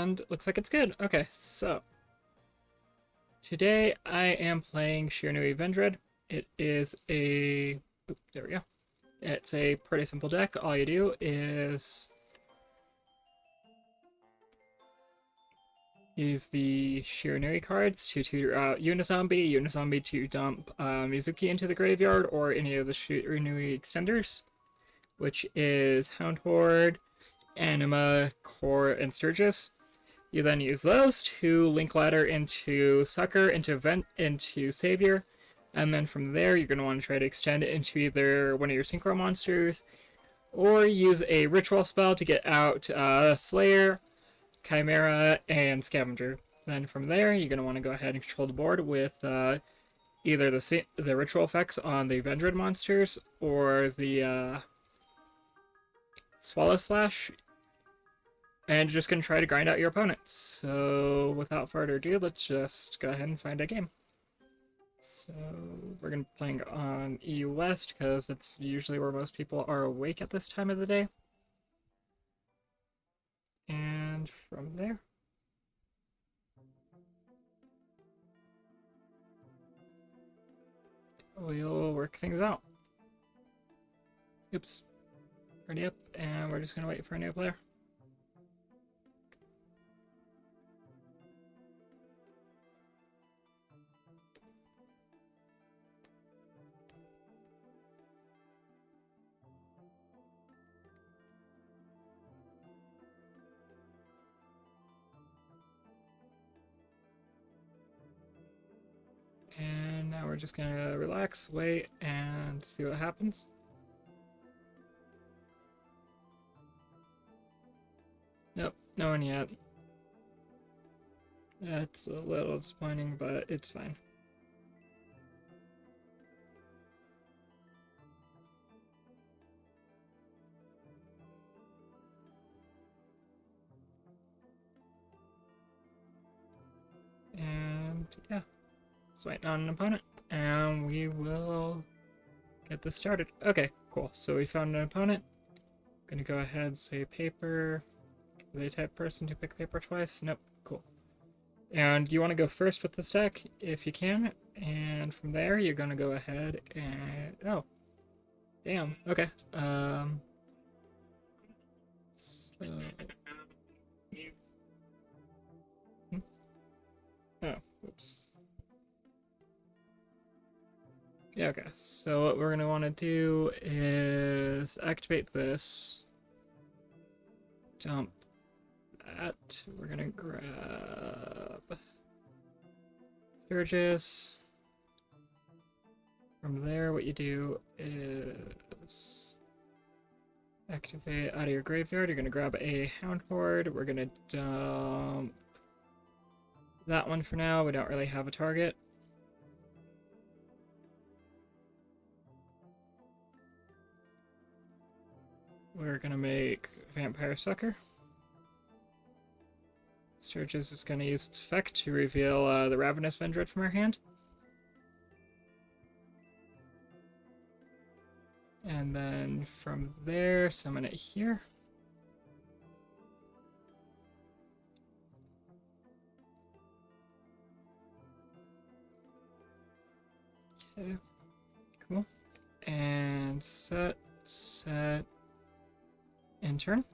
And looks like it's good. Okay, so today I am playing Shiranui Vendread. It is a... Oop, there we go. It's a pretty simple deck. All you do is use the Shiranui cards to tutor out Unizombie to dump Mizuki into the graveyard, or any of the Shiranui extenders, which is Hound Horde, Anima, Core, and Sturgis. You then use those to link ladder into Sucker, into Savior, and then from there you're going to want to try to extend it into either one of your Synchro monsters, or use a Ritual spell to get out Slayer, Chimera, and Scavenger. Then from there you're going to want to go ahead and control the board with either the Ritual effects on the Vendread monsters, or the Swallow Slash, and you're just going to try to grind out your opponents. So without further ado, let's just go ahead and find a game. So we're going to be playing on EU West, because that's usually where most people are awake at this time of the day. And from there, we'll work things out. Oops. Ready up, and we're just going to wait for a new player. And now we're just gonna relax, wait, and see what happens. Nope, no one yet. That's a little disappointing, but it's fine. And yeah. Just waiting on an opponent, and we will get this started. Okay, cool. So we found an opponent. Gonna go ahead and say paper. Are they type person to pick paper twice? Nope. Cool. And you want to go first with this deck if you can, and from there you're gonna go ahead and damn. Okay. So... Oh, oops. Yeah, okay, so what we're going to want to do is activate this, dump that, we're going to grab Sturgis. From there, what you do is activate out of your graveyard. You're going to grab a Hound Horde. We're going to dump that one for now. We don't really have a target. We're gonna make Vampire Sucker. Sturgis is gonna use its effect to reveal the Ravenous Vendread from our hand. And then from there, summon it here. Okay, cool. And set, and turn.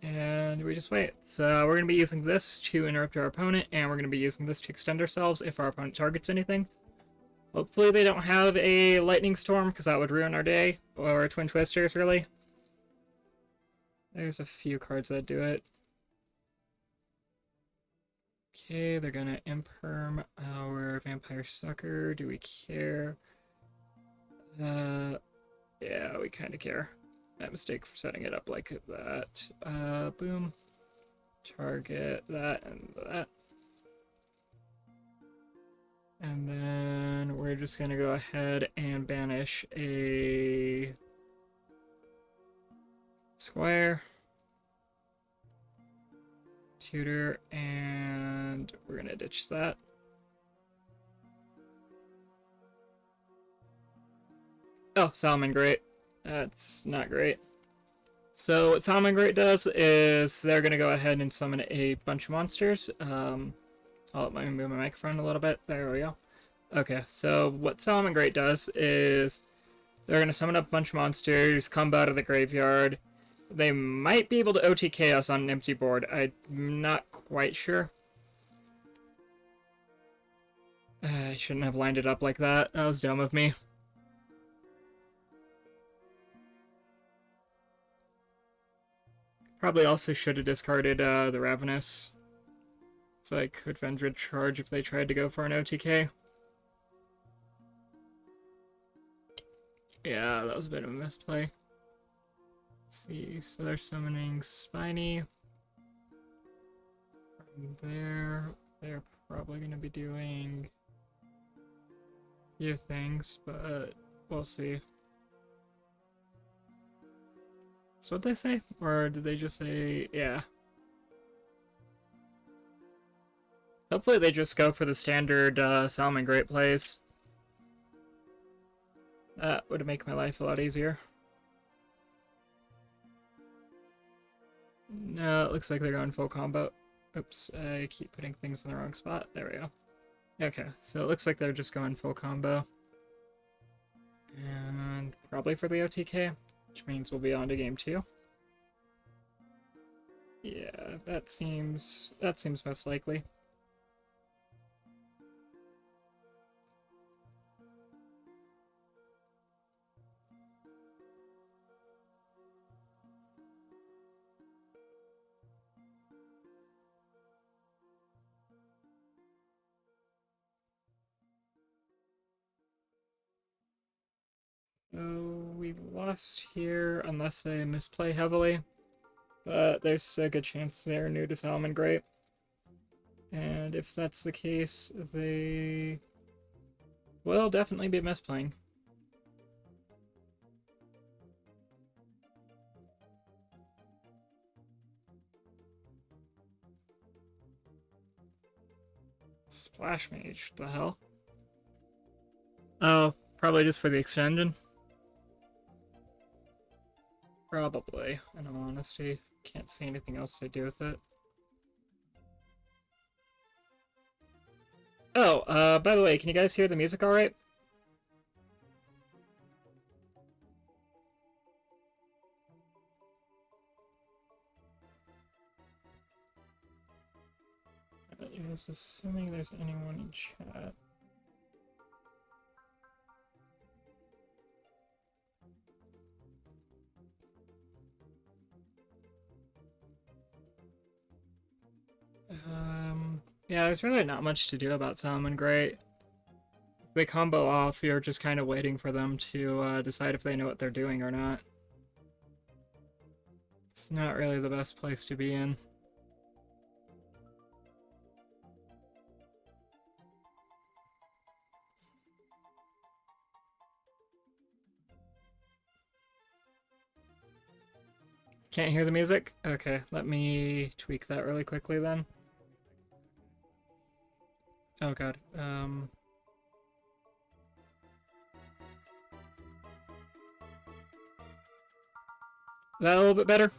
And we just wait. So we're going to be using this to interrupt our opponent, and we're going to be using this to extend ourselves if our opponent targets anything. Hopefully they don't have a Lightning Storm, because that would ruin our day, or Twin Twisters, really. There's a few cards that do it. Okay, they're gonna imperm our Vampire Sucker. Do we care? Yeah, we kind of care. That mistake for setting it up like that. Boom. Target that and that. And then we're just gonna go ahead and banish a Squire, Tutor, and we're we're gonna ditch that. Oh, Salamangreat. That's not great. So what Salamangreat does is they're gonna go ahead and summon a bunch of monsters. I'll let me move my microphone a little bit. There we go. Okay, so what Salamangreat does is they're gonna summon up a bunch of monsters, come out of the graveyard. They might be able to OT Chaos on an empty board. I'm not quite sure. I shouldn't have lined it up like that. That was dumb of me. Probably also should have discarded the Ravenous. So I could Vendred charge if they tried to go for an OTK. Yeah, that was a bit of a misplay. Let's see, so they're summoning Spiny. From there, they're probably going to be doing a few things, but we'll see. So what'd they say? Or did they just say, yeah. Hopefully they just go for the standard Salamangreat plays. That would make my life a lot easier. No, it looks like they're going full combo. Oops, I keep putting things in the wrong spot. There we go. Okay, so it looks like they're just going full combo. And probably for the OTK, which means we'll be on to game 2. Yeah, that seems most likely. So we've lost here unless they misplay heavily. But there's a good chance they're new to Salamangreat. And if that's the case, they will definitely be misplaying. Splash Mage, the hell? Oh, probably just for the extension. Probably, in all honesty. Can't see anything else to do with it. Oh, by the way, can you guys hear the music alright? I was assuming there's anyone in chat. Yeah, there's really not much to do about Salamangreat. They combo off, you're just kind of waiting for them to decide if they know what they're doing or not. It's not really the best place to be in. Can't hear the music? Okay, let me tweak that really quickly then. Oh god. That a little bit better?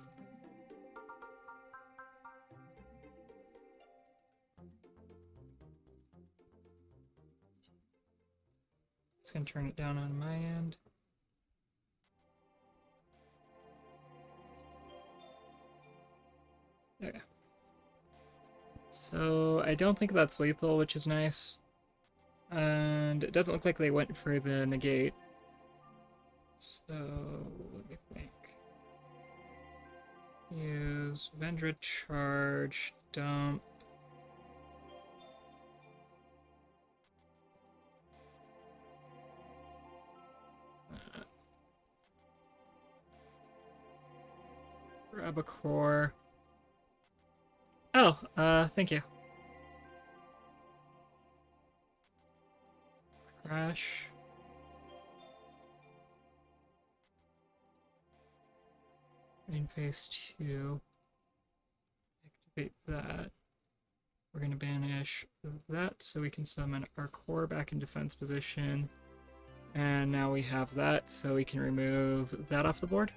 It's gonna turn it down on my end. Okay. So I don't think that's lethal, which is nice. And it doesn't look like they went for the negate. So let me think. Use Vendred charge, dump. Grab a core. Oh, thank you. Crash. Main phase 2. Activate that. We're going to banish that so we can summon our core back in defense position. And now we have that, so we can remove that off the board.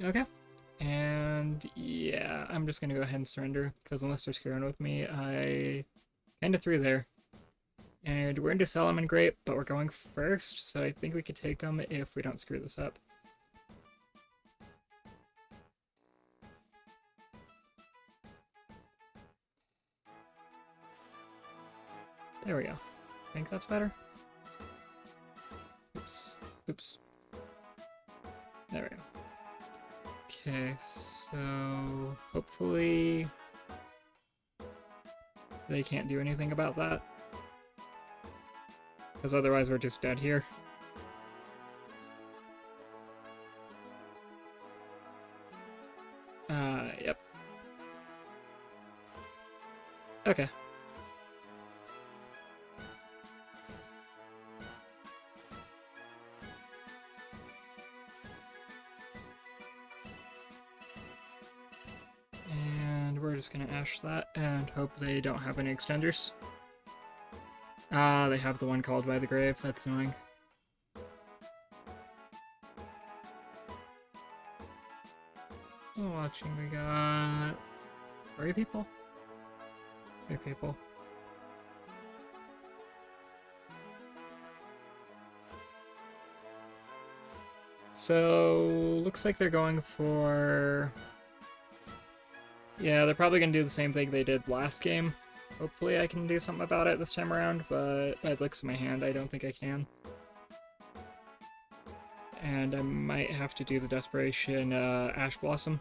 Okay. And yeah, I'm just going to go ahead and surrender, because unless they're screwing with me, I kind of threw there. And we're into Solomon Grape, but we're going first, so I think we could take them if we don't screw this up. There we go. I think that's better. Oops. Oops. There we go. Okay, so hopefully they can't do anything about that. Because otherwise we're just dead here. Yep. Okay. And we're just gonna ash that and hope they don't have any extenders. Ah, they have the one called by the grave. That's annoying. So watching, we got 3 people? 3 people. So, looks like they're going for... Yeah, they're probably going to do the same thing they did last game. Hopefully I can do something about it this time around, but I have Licks in my hand, I don't think I can. And I might have to do the Desperation Ash Blossom.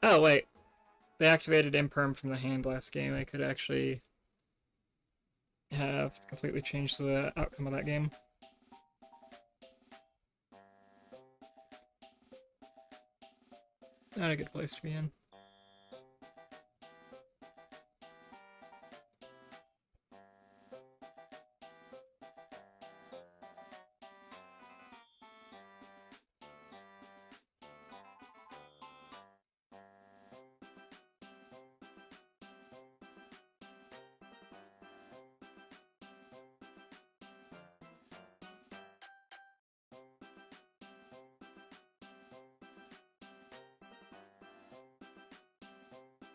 Oh, wait. They activated Imperm from the hand last game. I could actually have completely changed the outcome of that game. Not a good place to be in.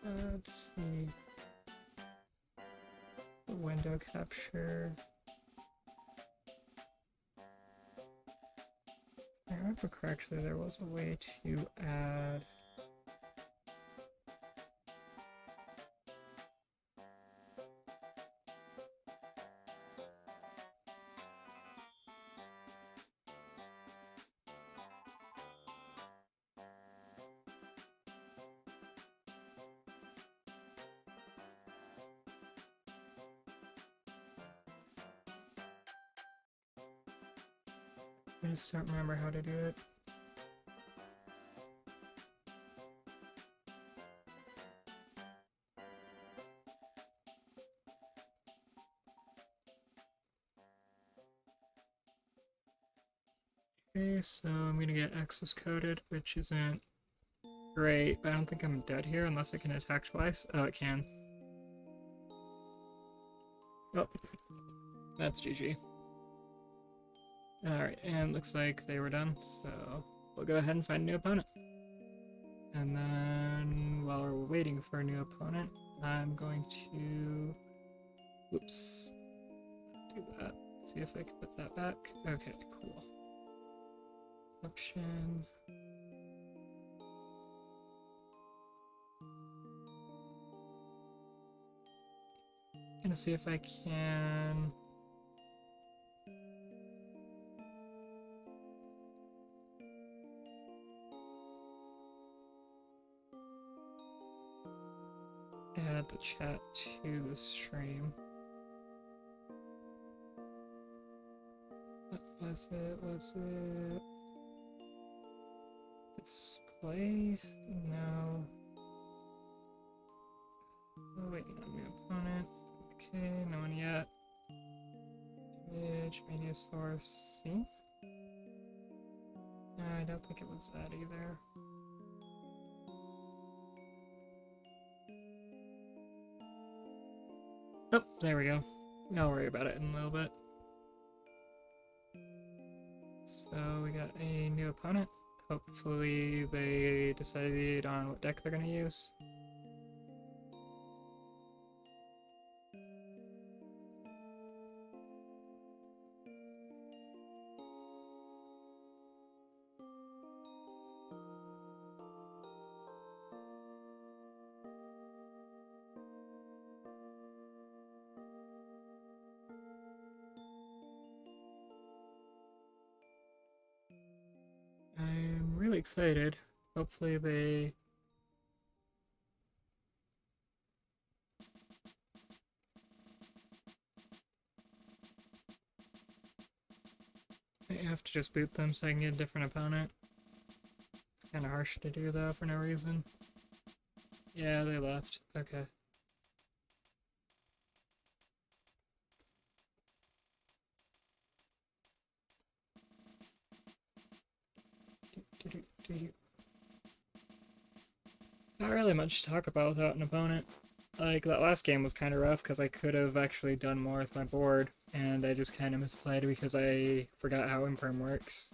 Let's see. Window capture. If I remember correctly, there was a way to add... I just don't remember how to do it. Okay, so I'm gonna get Access coded, which isn't great, but I don't think I'm dead here unless I can attack twice. Oh, it can. Oh, that's GG. Alright, and looks like they were done, so we'll go ahead and find a new opponent. And then, while we're waiting for a new opponent, I'm going to... Oops. Do that. See if I can put that back. Okay, cool. Option... Gonna see if I can... add the chat to the stream. What was it? Was it... display? No. Oh, waiting on new opponent. Okay, no one yet. Image, media source, see? No, I don't think it was that either. Oh, there we go. I'll worry about it in a little bit. So we got a new opponent. Hopefully they decided on what deck they're going to use. I'm really excited. Hopefully they... I have to just boot them so I can get a different opponent. It's kind of harsh to do that for no reason. Yeah, they left. Okay. Not really much to talk about without an opponent. Like, that last game was kind of rough because I could have actually done more with my board, and I just kind of misplayed because I forgot how Imperm works.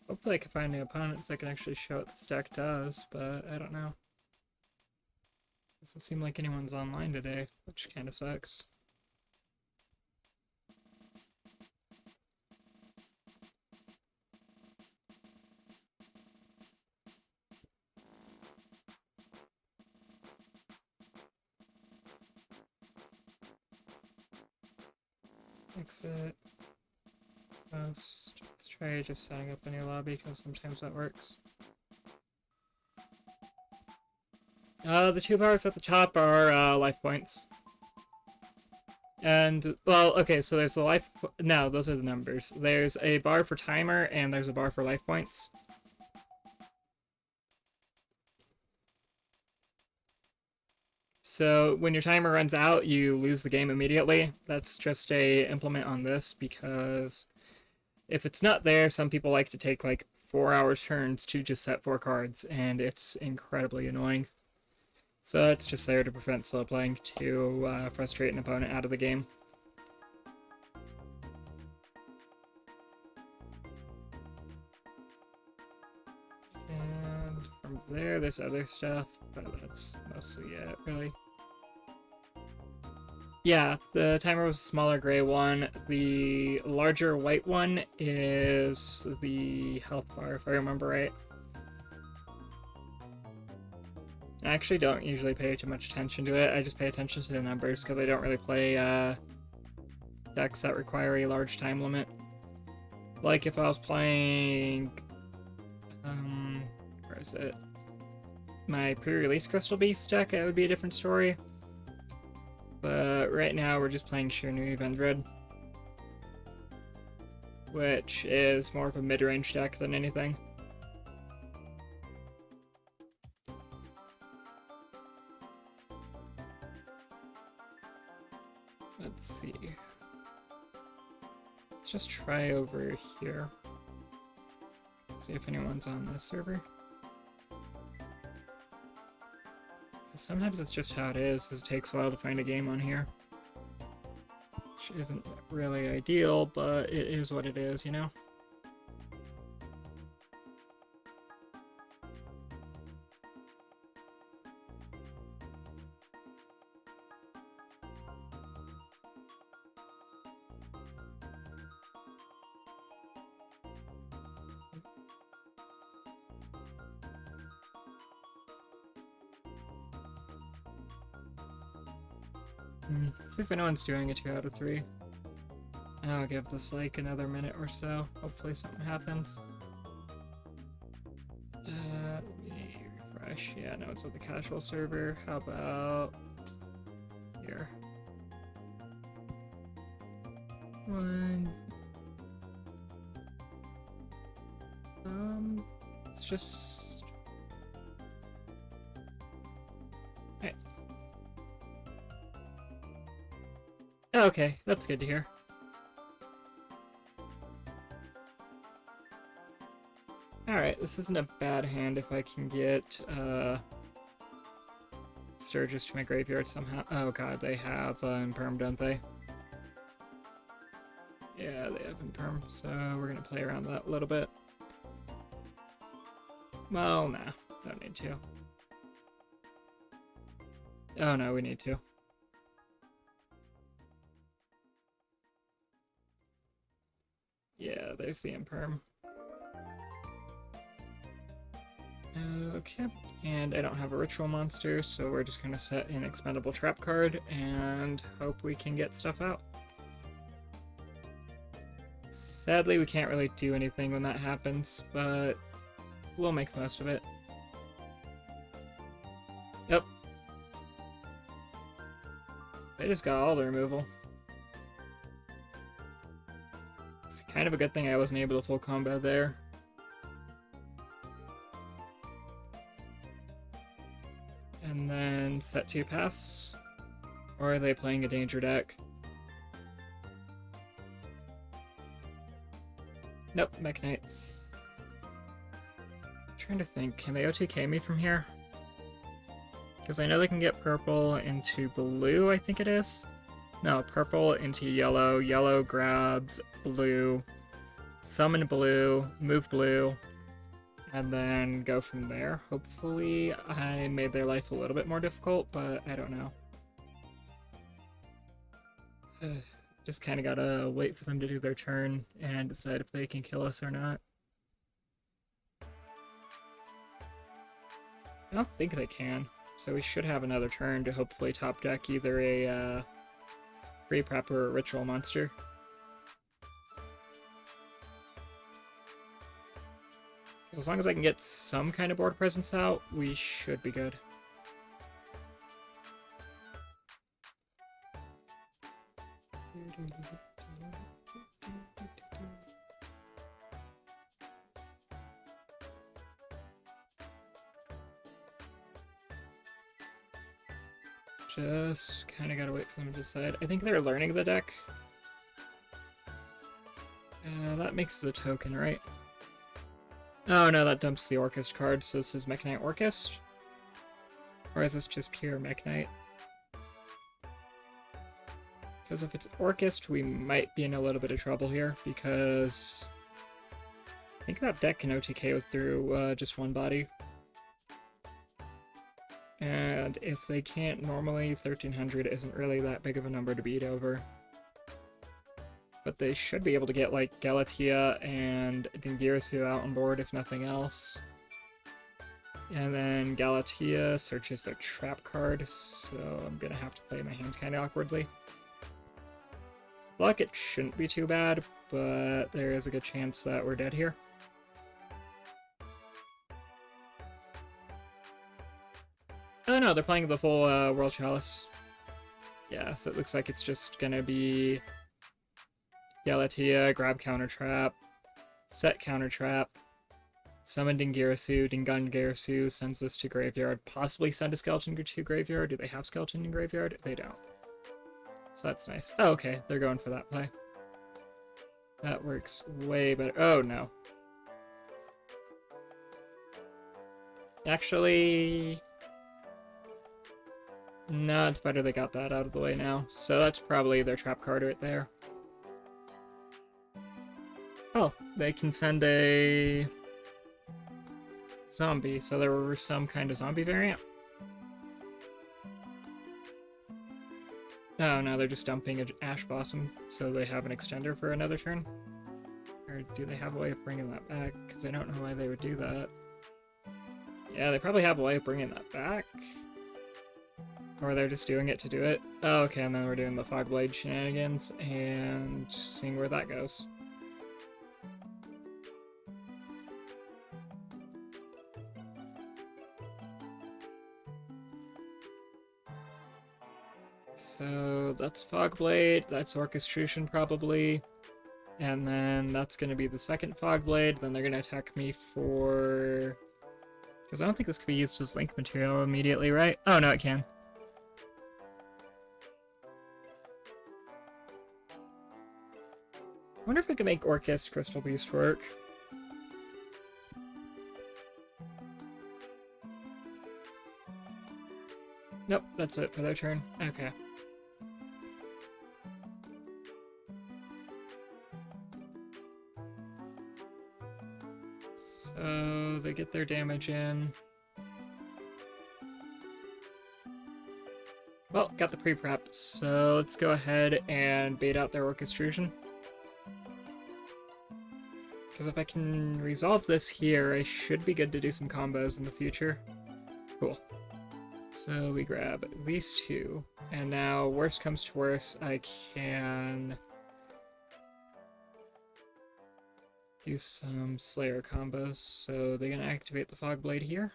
Hopefully I can find new opponents that can actually show what this deck does, but I don't know. Doesn't seem like anyone's online today, which kind of sucks. Exit. Let's try just setting up a new lobby because sometimes that works. The two bars at the top are life points. And, well, okay, so there's the life... No, those are the numbers. There's a bar for timer, and there's a bar for life points. So when your timer runs out, you lose the game immediately. That's just a implement on this, because if it's not there, some people like to take, like, 4-hour turns to just set 4 cards, and it's incredibly annoying. So it's just there to prevent slow playing, to frustrate an opponent out of the game. And from there, there's other stuff, but that's mostly it, really. Yeah, the timer was a smaller gray one. The larger white one is the health bar, if I remember right. I actually don't usually pay too much attention to it. I just pay attention to the numbers because I don't really play decks that require a large time limit. Like if I was playing, where is it? My pre-release Crystal Beast deck, it would be a different story. But right now we're just playing Shiranui Vendread, which is more of a mid-range deck than anything. Let's see. Let's just try over here. See if anyone's on this server. Sometimes it's just how it is it takes a while to find a game on here. Which isn't really ideal, but it is what it is, you know? Let's see if anyone's doing a 2 out of 3. I'll give this like another minute or so. Hopefully something happens. Let me refresh. Yeah, no, it's on the casual server. How about here? Let's just... Oh, okay, that's good to hear. Alright, this isn't a bad hand if I can get Sturgis to my graveyard somehow. Oh god, they have Imperm, don't they? Yeah, they have Imperm, so we're gonna play around that a little bit. Well, nah, don't need to. Oh no, we need to. Yeah, there's the Imperm. Okay, and I don't have a ritual monster, so we're just gonna set an expendable trap card and hope we can get stuff out. Sadly, we can't really do anything when that happens, but we'll make the most of it. Yep. They just got all the removal. It's kind of a good thing I wasn't able to full combo there. And then set 2 pass. Or are they playing a danger deck? Nope, Mech Knights. I'm trying to think, can they OTK me from here? Because I know they can get purple into blue, I think it is. No, purple into yellow, yellow grabs blue, summon blue, move blue, and then go from there. Hopefully I made their life a little bit more difficult, but I don't know. Just kind of gotta wait for them to do their turn and decide if they can kill us or not. I don't think they can, so we should have another turn to hopefully top deck either a free prep or a ritual monster. As long as I can get some kind of board presence out, we should be good. Just kind of gotta wait for them to decide. I think they're learning the deck. That makes the token, right? Oh no, that dumps the Orchest card, so this is Mech Knight Orchest? Or is this just pure Mech Knight? Because if it's Orchest, we might be in a little bit of trouble here, because I think that deck can OTK through just one body. And if they can't, normally 1300 isn't really that big of a number to beat over. But they should be able to get, like, Galatea and Dingirasu out on board, if nothing else. And then Galatea searches their trap card, so I'm gonna have to play my hand kinda awkwardly. Luck, it shouldn't be too bad, but there is a good chance that we're dead here. Oh no, they're playing the full World Chalice. Yeah, so it looks like it's just gonna be Galatea, grab counter trap, set counter trap, summon Dingirasu, Dingirasu sends this to graveyard, possibly send a skeleton to graveyard. Do they have skeleton in graveyard? They don't. So that's nice. Oh, okay, they're going for that play. That works way better. Oh, no. Actually... no, it's better they got that out of the way now. So that's probably their trap card right there. Oh, they can send a... zombie, so there were some kind of zombie variant. Oh, no, they're just dumping an Ash Blossom, so they have an extender for another turn? Or do they have a way of bringing that back? Because I don't know why they would do that. Yeah, they probably have a way of bringing that back. Or they're just doing it to do it. Oh, okay, and then we're doing the Fogblade shenanigans, and seeing where that goes. So that's Fogblade, that's Orchestration probably, and then that's going to be the second Fogblade, then they're going to attack me for... because I don't think this could be used as link material immediately, right? Oh, no, it can. wonder if we can make Orcust Crystal Beast work. Nope, that's it for their turn. Okay. So they get their damage in. Well, got the pre-prep, so let's go ahead and bait out their Orchestration. Because if I can resolve this here, I should be good to do some combos in the future. Cool. So we grab these two, and now worst comes to worst, I can do some Slayer combos. So they're gonna activate the Fog Blade here.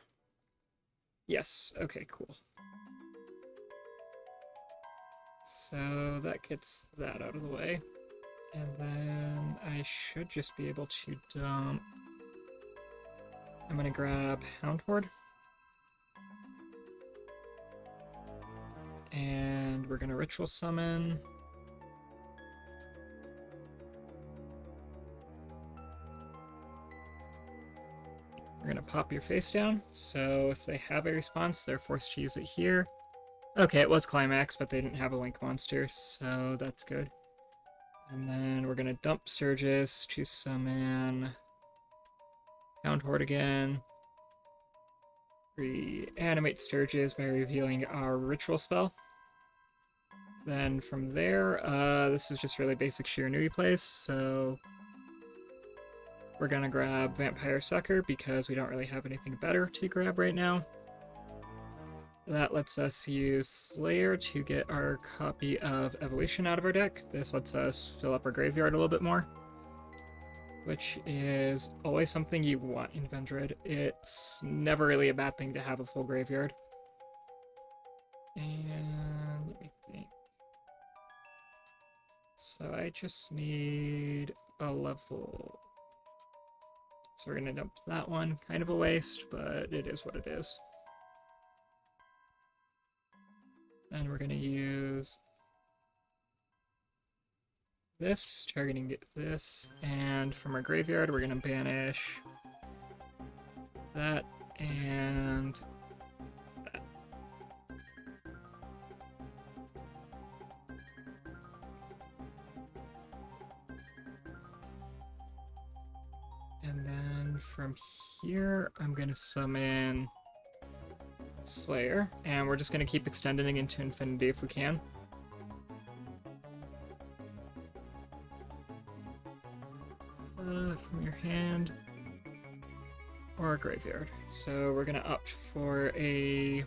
Yes, okay, cool. So that gets that out of the way. And then I should just be able to dump. I'm gonna grab Hound Horde. And we're gonna Ritual Summon. We're gonna pop your face down, so if they have a response, they're forced to use it here. Okay, it was Climax, but they didn't have a Link monster, so that's good. And then we're gonna dump Surges to summon Hound Horde again. Reanimate Sturges by revealing our Ritual spell. Then from there, this is just really basic Shiranui plays, so we're gonna grab Vampire Sucker because we don't really have anything better to grab right now. That lets us use Slayer to get our copy of Evolution out of our deck. This lets us fill up our graveyard a little bit more, which is always something you want in Vendread. It's never really a bad thing to have a full graveyard. And let me think. So I just need a level. So we're gonna dump that one. Kind of a waste, but it is what it is. Then we're gonna use this, targeting this, and from our graveyard we're gonna banish that and that. And then from here I'm gonna summon Slayer, and we're just going to keep extending into infinity if we can. From your hand or a graveyard. So we're going to opt for a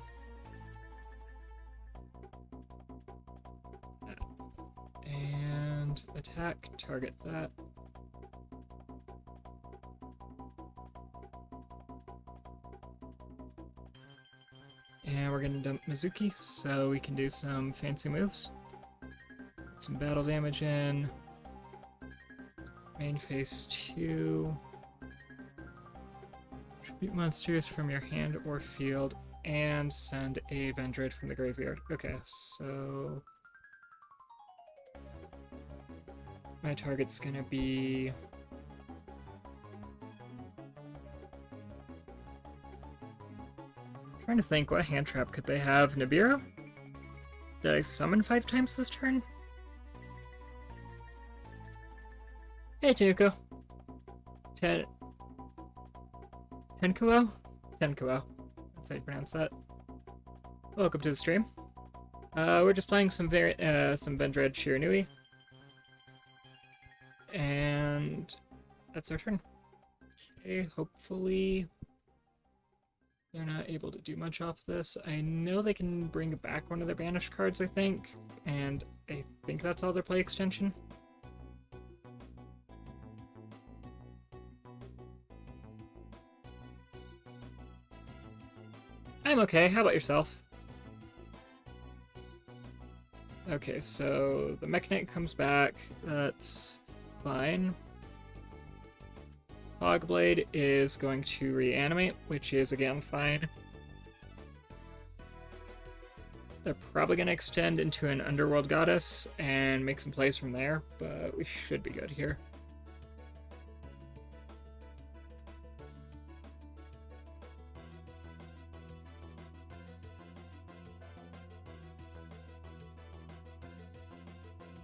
and attack, target that. And we're going to dump Mizuki so we can do some fancy moves. Put some battle damage in. Main phase 2. Tribute monsters from your hand or field and send a Vendread from the graveyard. Okay, so my target's going to be trying to think, what hand trap could they have? Nibiru? Did I summon 5 times this turn? Hey, Tenuko. Tenkuo? Tenkuo. That's how you pronounce that. Welcome to the stream. We're just playing some Vendread Shiranui. And that's our turn. Okay, hopefully they're not able to do much off this. I know they can bring back one of their banished cards, I think, and I think that's all their play extension. I'm okay, how about yourself? Okay, so the Mechanic comes back, that's fine. Fogblade is going to reanimate, which is again fine. They're probably going to extend into an Underworld Goddess and make some plays from there, but we should be good here.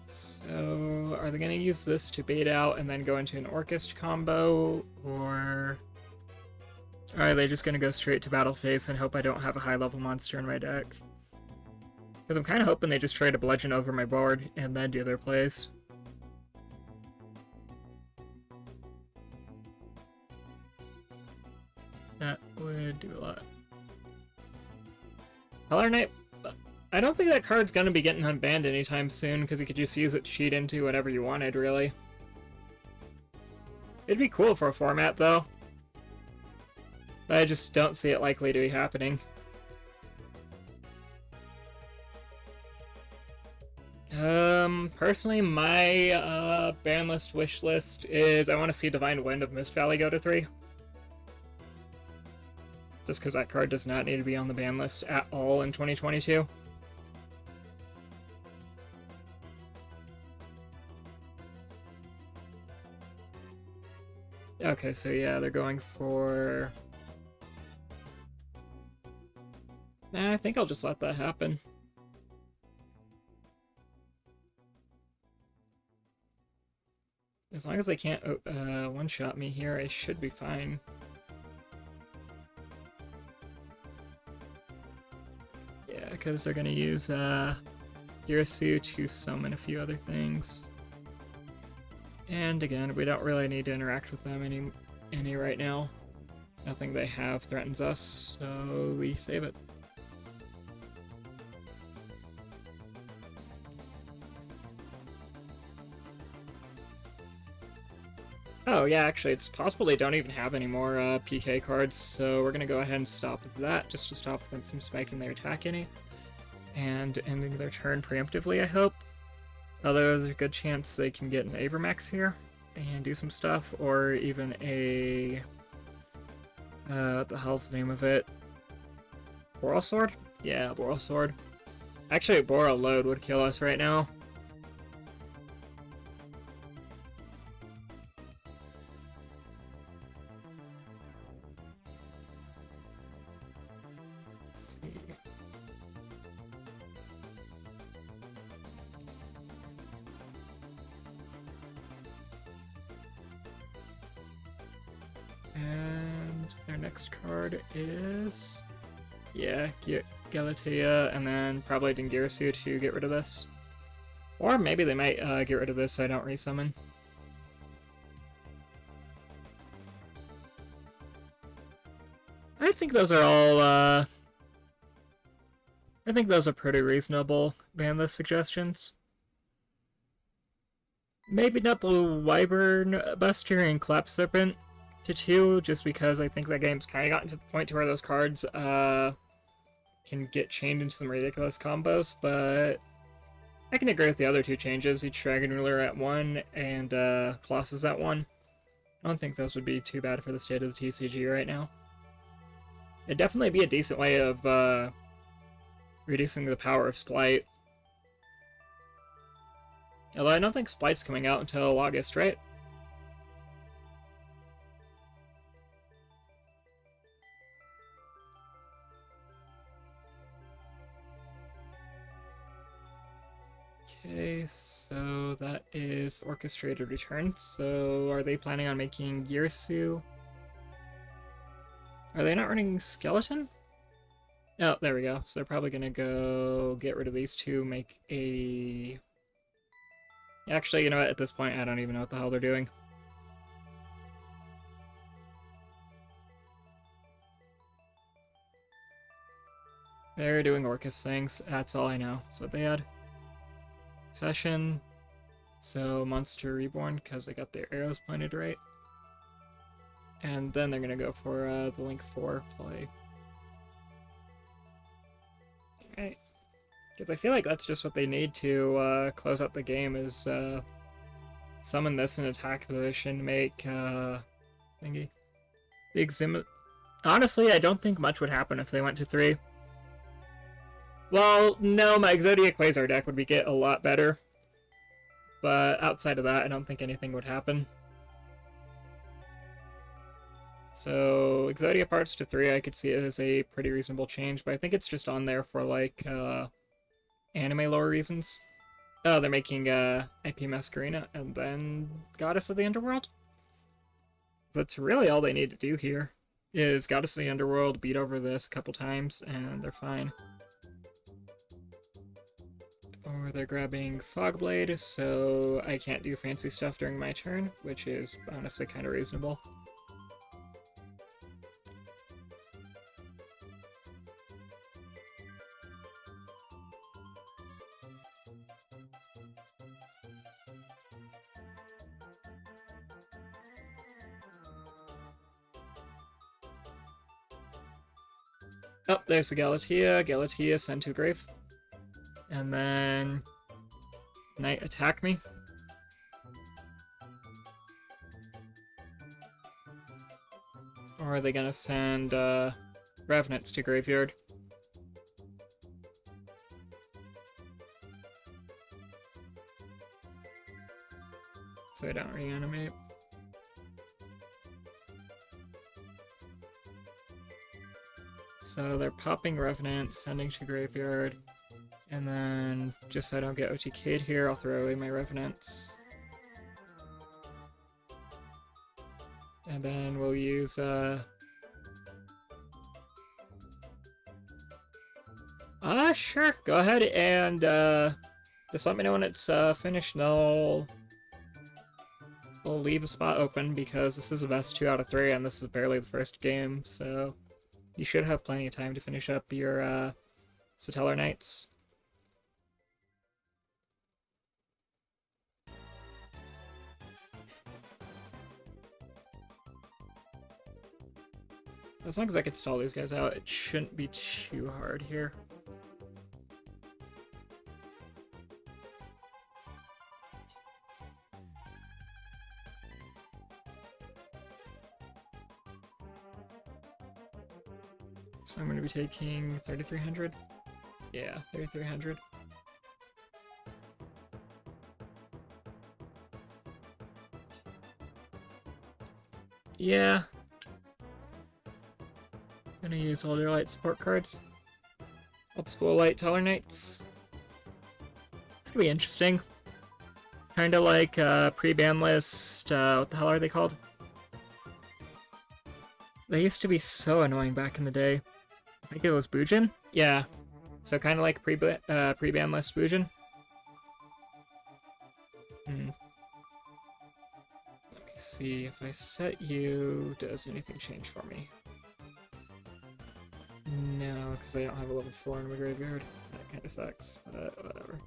So, are they going to use this to bait out and then go into an Orcust combo, or are they just going to go straight to battle phase and hope I don't have a high-level monster in my deck? Because I'm kind of hoping they just try to bludgeon over my board and then do their plays. That would do a lot. Hollow Knight, I don't think that card's gonna be getting unbanned anytime soon, because you could just use it to cheat into whatever you wanted, really. It'd be cool for a format, though. But I just don't see it likely to be happening. Personally, my ban list wish list is I want to see Divine Wind of Mist Valley go to 3. Just because that card does not need to be on the ban list at all in 2022. Okay, so yeah, they're going for... Nah, I think I'll just let that happen. As long as they can't one-shot me here, I should be fine. Yeah, because they're gonna use Girasu to summon a few other things. And again, we don't really need to interact with them any right now. Nothing they have threatens us, so we save it. Oh yeah, actually it's possible they don't even have any more PK cards, so we're gonna go ahead and stop that, just to stop them from spiking their attack any. And ending their turn preemptively, I hope. Although there's a good chance they can get an Avermax here and do some stuff, or even a... what the hell's the name of it? Boral Sword? Yeah, Boral Sword. Actually, a Boral Load would kill us right now. Let's see. And their next card is... yeah, Galatea, and then probably Dingirasu to get rid of this. Or maybe they might get rid of this so I don't resummon. I think those are all, I think those are pretty reasonable ban list suggestions. Maybe not the Wyvern Buster and Clap Serpent to 2, just because I think that game's kind of gotten to the point to where those cards can get chained into some ridiculous combos, but I can agree with the other 2 changes, each Dragon Ruler at 1 and Colossus at 1. I don't think those would be too bad for the state of the TCG right now. It'd definitely be a decent way of reducing the power of Splight. Although I don't think Splight's coming out until August, right? Okay, so that is Orchestrated Return. So are they planning on making Girasu? Are they not running Skeleton? Oh, there we go. So they're probably gonna go get rid of these 2, make a... Actually, you know what? At this point, I don't even know what the hell they're doing. They're doing Orcus things. That's all I know. That's what they had. Session. So Monster Reborn, because they got their arrows pointed right. And then they're gonna go for the Link 4 play. Alright. Because I feel like that's just what they need to close out the game, is summon this in attack position, make thingy. The Exhibit. Honestly, I don't think much would happen if they went to 3. Well, no, my Exodia Quasar deck would get a lot better. But outside of that, I don't think anything would happen. So, Exodia parts to 3, I could see it as a pretty reasonable change, but I think it's just on there for, like, anime lore reasons. Oh, they're making IP Masquerena and then Goddess of the Underworld? That's really all they need to do here. Is Goddess of the Underworld beat over this a couple times and they're fine. Or they're grabbing Fogblade, so I can't do fancy stuff during my turn, which is honestly kind of reasonable. Oh, there's the Galatea. Galatea sent to grave. And then Knight attack me. Or are they gonna send Revenants to graveyard? So I don't reanimate. So they're popping Revenant, sending to graveyard, and then just so I don't get OTK'd here, I'll throw away my Revenants. And then we'll use sure, go ahead and just let me know when it's finished and I'll leave a spot open because this is a best 2 out of 3 and this is barely the first game, so you should have plenty of time to finish up your Satellar Knights. As long as I can stall these guys out, it shouldn't be too hard here. So I'm going to be taking 3,300. Yeah, 3,300. Yeah. Gonna use Older Light support cards. Old School Light Teller Knights. Could be interesting. Kinda like pre-ban list, what the hell are they called? They used to be so annoying back in the day. I think it was Bujin? Yeah. So kinda like pre-ban list Bujin. Let me see, if I set you, does anything change for me? No, because I don't have a level 4 in my graveyard. That kinda sucks, but whatever.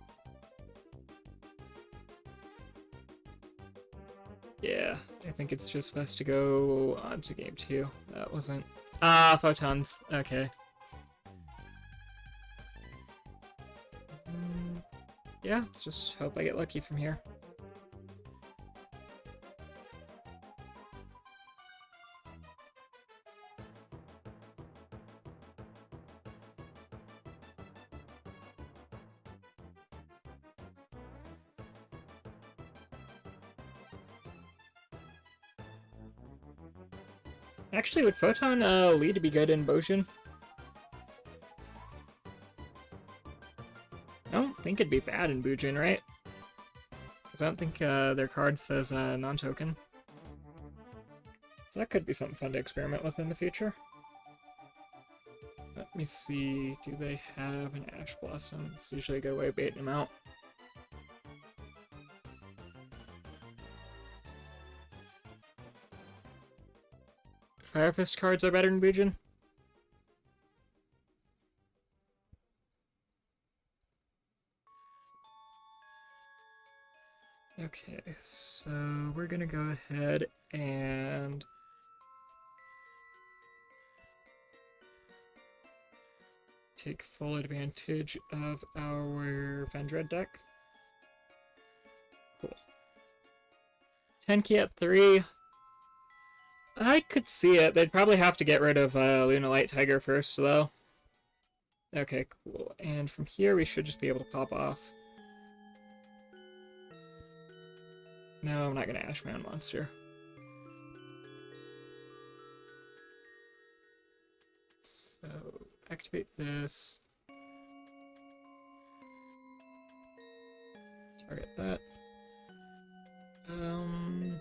Yeah, I think it's just best to go on to game 2. That wasn't... Ah, photons. Okay. Yeah, let's just hope I get lucky from here. Actually, would Photon lead to be good in Bojin? I don't think it'd be bad in Bujin, right? Because I don't think their card says non-token. So that could be something fun to experiment with in the future. Let me see, do they have an Ash Blossom? It's usually a good way of baiting them out. Fire Fist cards are better than Bujin? Okay, so we're gonna go ahead and take full advantage of our Vendread deck. Cool. 10 at 3. I could see it. They'd probably have to get rid of Luna Light Tiger first, though. Okay, cool. And from here, we should just be able to pop off. No, I'm not going to Ash my own monster. So, activate this. target that. I'm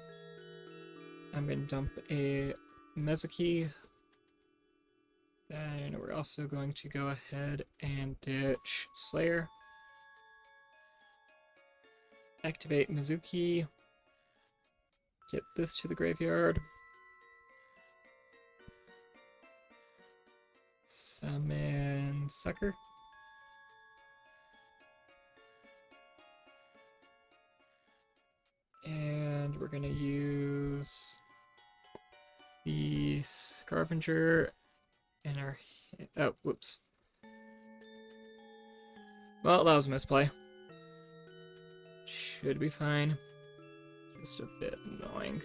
gonna dump a Mezuki. Then we're also going to go ahead and ditch Slayer. Activate Mizuki. Get this to the graveyard. Summon Sucker. And we're gonna use the Scavenger in our... Oh, whoops. Well, that was a misplay. Should be fine. Just a bit annoying.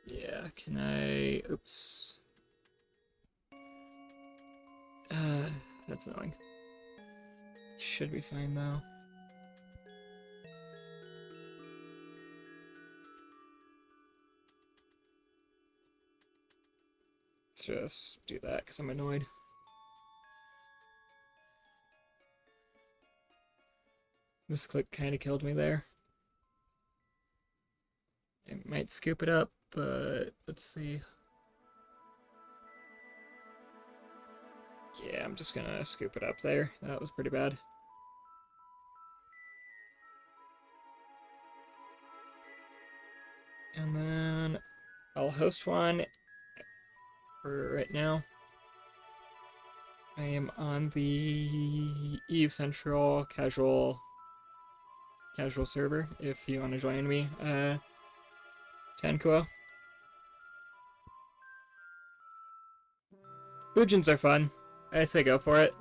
Yeah, can I... Oops. That's annoying. Should be fine, though. Let's just do that, because I'm annoyed. This click kind of killed me there. I might scoop it up, but let's see. Yeah, I'm just gonna scoop it up there. That was pretty bad. And then I'll host one for right now. I am on the Eve Central casual server if you want to join me. Tankuo. Fujins are fun. I say go for it.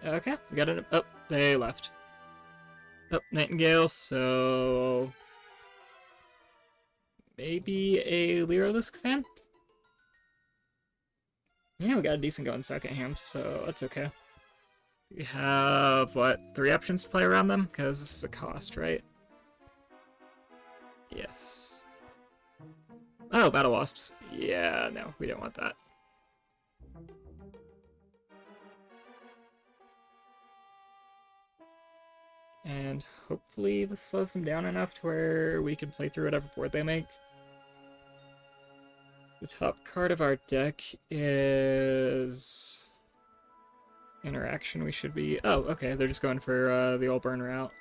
Okay, we got it. Oh, they left. Oh, Nightingale, so... maybe a Lyrilusk fan? Yeah, we got a decent going second hand, so that's okay. We have, what, 3 options to play around them? Because this is a cost, right? Yes. Oh, Battle Wasps. Yeah, no, we don't want that. And hopefully this slows them down enough to where we can play through whatever board they make. The top card of our deck is... Interaction. We should be... Oh, okay, they're just going for the old burn route.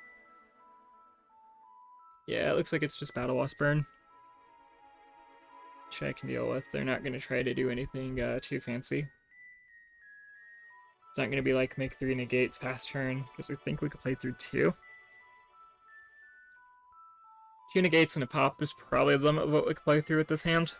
Yeah, it looks like it's just Battle Wasp burn. Which I can deal with. They're not going to try to do anything too fancy. It's not going to be like make 3 negates past turn, because we think we could play through 2. 2 negates and a pop is probably the limit of what we could play through with this hand.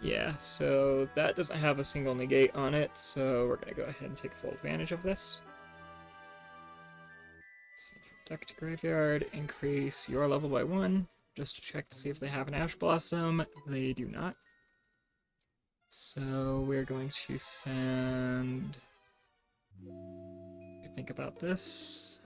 Yeah, so that doesn't have a single negate on it, so we're gonna go ahead and take full advantage of this. Send your deck to graveyard, increase your level by 1, just to check to see if they have an Ash Blossom. They do not. So we're going to send... Think about this.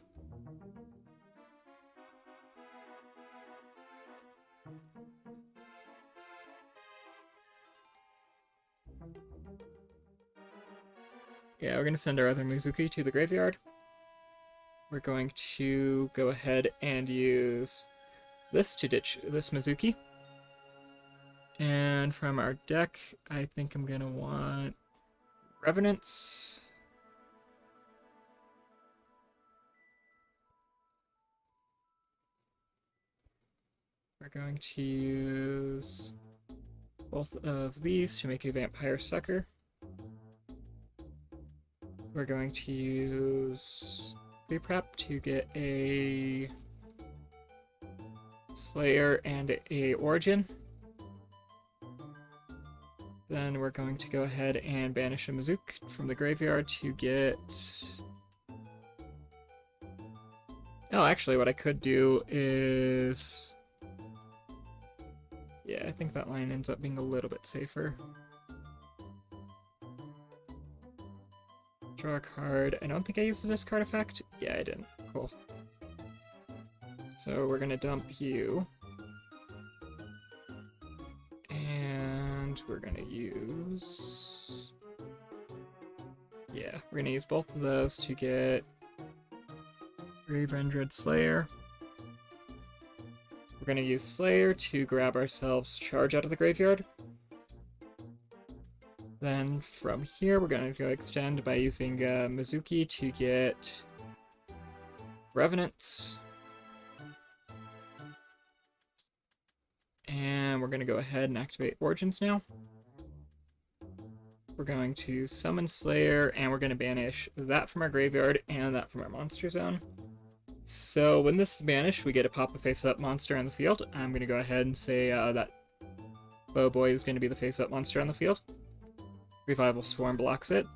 Yeah, we're going to send our other Mizuki to the graveyard. We're going to go ahead and use this to ditch this Mizuki. And from our deck, I think I'm going to want Revenants. We're going to use both of these to make a Vampire Sucker. We're going to use Pre-Prep to get a Slayer and a Origin. Then we're going to go ahead and banish a Mizuki from the graveyard to get... Oh, actually, what I could do is... Yeah, I think that line ends up being a little bit safer. Draw a card. I don't think I used the discard effect. Yeah, I didn't. Cool. So we're gonna dump you. And we're gonna use... Yeah, we're gonna use both of those to get Graveyard Slayer. We're gonna use Slayer to grab ourselves Charge out of the graveyard. Then from here, we're gonna go extend by using Mizuki to get Revenants. And we're gonna go ahead and activate Origins now. We're going to summon Slayer, and we're gonna banish that from our graveyard and that from our monster zone. So when this is banished, we get a pop a face-up monster on the field. I'm gonna go ahead and say that Bowboy is gonna be the face-up monster on the field. Revival Swarm blocks it,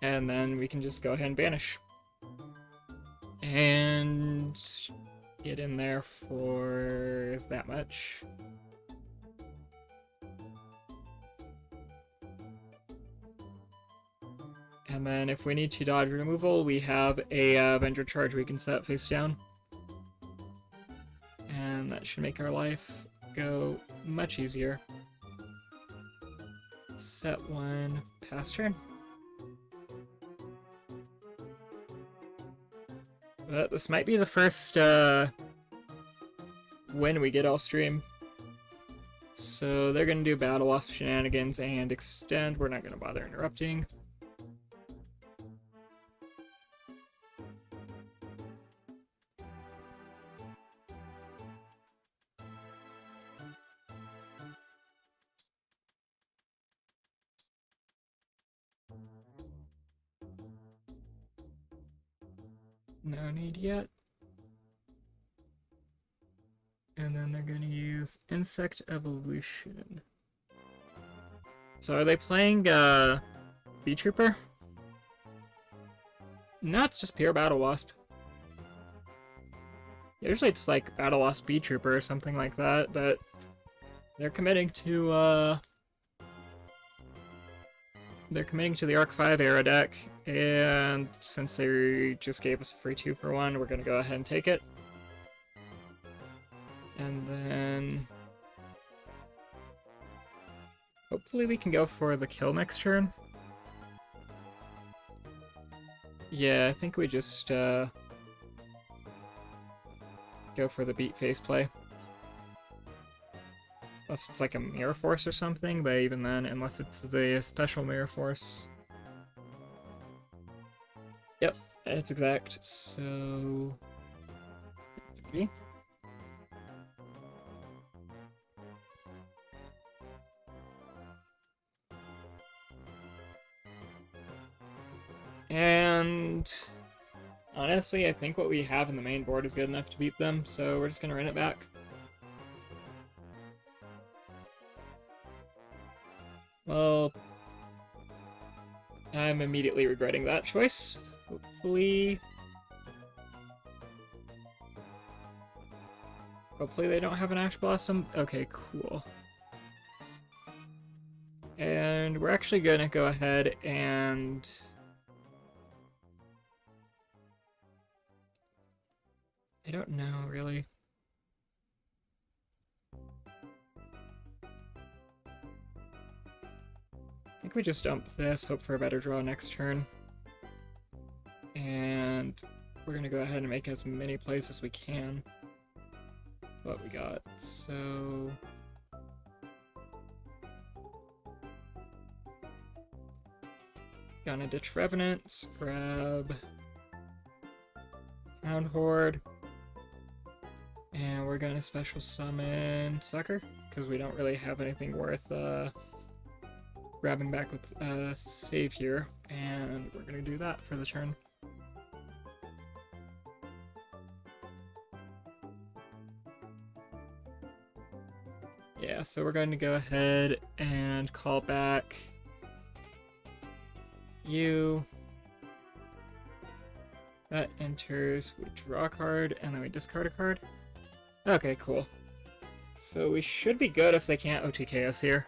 and then we can just go ahead and banish. And get in there for that much. And then if we need to dodge removal, we have a Avenger Charge we can set face down. And that should make our life go much easier. Set one, pass turn. But this might be the first win we get all stream. So they're gonna do Battle Wasp shenanigans and extend. We're not gonna bother interrupting. No need yet. And then they're gonna use Insect Evolution. So are they playing Bee Trooper? No, it's just pure Battle Wasp. Usually it's like Battle Wasp Bee Trooper or something like that, but they're committing to the Arc 5 era deck, and since they just gave us a free 2-for-1, we're gonna go ahead and take it. And then hopefully we can go for the kill next turn. Yeah, I think we just go for the beat face play. Unless it's like a Mirror Force or something, but even then, unless it's the special Mirror Force. Yep, it's exact, so... Okay. And... honestly, I think what we have in the main board is good enough to beat them, so we're just gonna run it back. Well, I'm immediately regretting that choice. Hopefully they don't have an Ash Blossom. Okay, cool. And we're actually gonna go ahead and... I don't know, really. I think we just dump this, hope for a better draw next turn. And we're gonna go ahead and make as many plays as we can. What we got, so... Gonna ditch Revenant, grab Hound Horde, and we're gonna special summon Sucker, because we don't really have anything worth grabbing back with save here, and we're gonna do that for the turn. Yeah, so we're going to go ahead and call back you. That enters, we draw a card, and then we discard a card. Okay, cool. So we should be good if they can't OTK us here.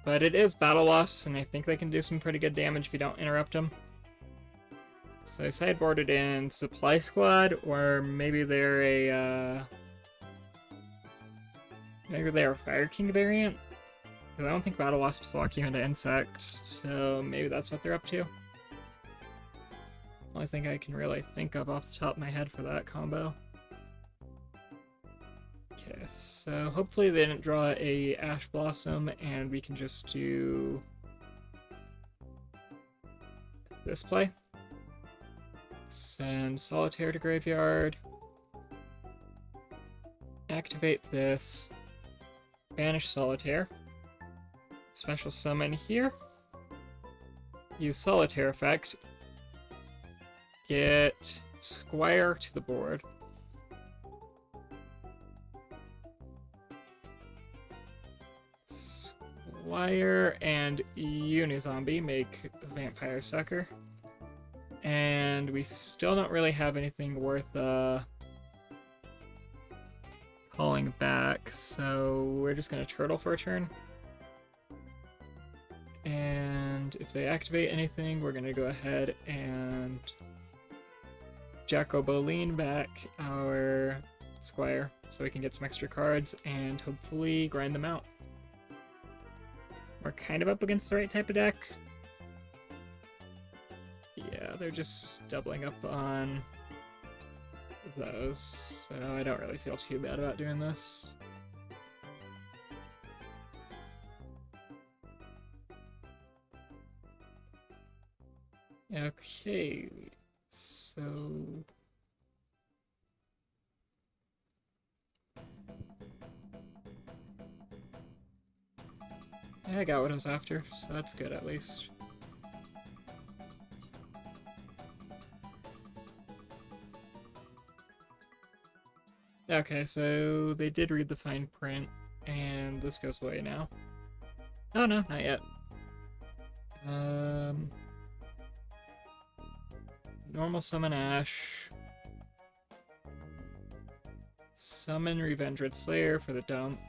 But it is Battle Wasps, and I think they can do some pretty good damage if you don't interrupt them. So I sideboarded in Supply Squad, or maybe they're a Fire King variant. Because I don't think Battle Wasps lock you into insects, so maybe that's what they're up to. Only thing I can really think of off the top of my head for that combo. Okay, so hopefully they didn't draw a Ash Blossom, and we can just do this play. Send Solitaire to graveyard. Activate this. Banish Solitaire. Special summon here. Use Solitaire effect. Get Squire to the board. Squire and Unizombie make Vampire Sucker. And we still don't really have anything worth calling back, so we're just gonna Turtle for a turn. And if they activate anything, we're gonna go ahead and Jacoboline back our Squire so we can get some extra cards and hopefully grind them out. We're kind of up against the right type of deck. Yeah, they're just doubling up on those, so I don't really feel too bad about doing this. Okay, so... yeah, I got what I was after, so that's good at least. Okay, so they did read the fine print, and this goes away now. Oh no, not yet. Normal summon Ash. Summon Revendred Slayer for the dump.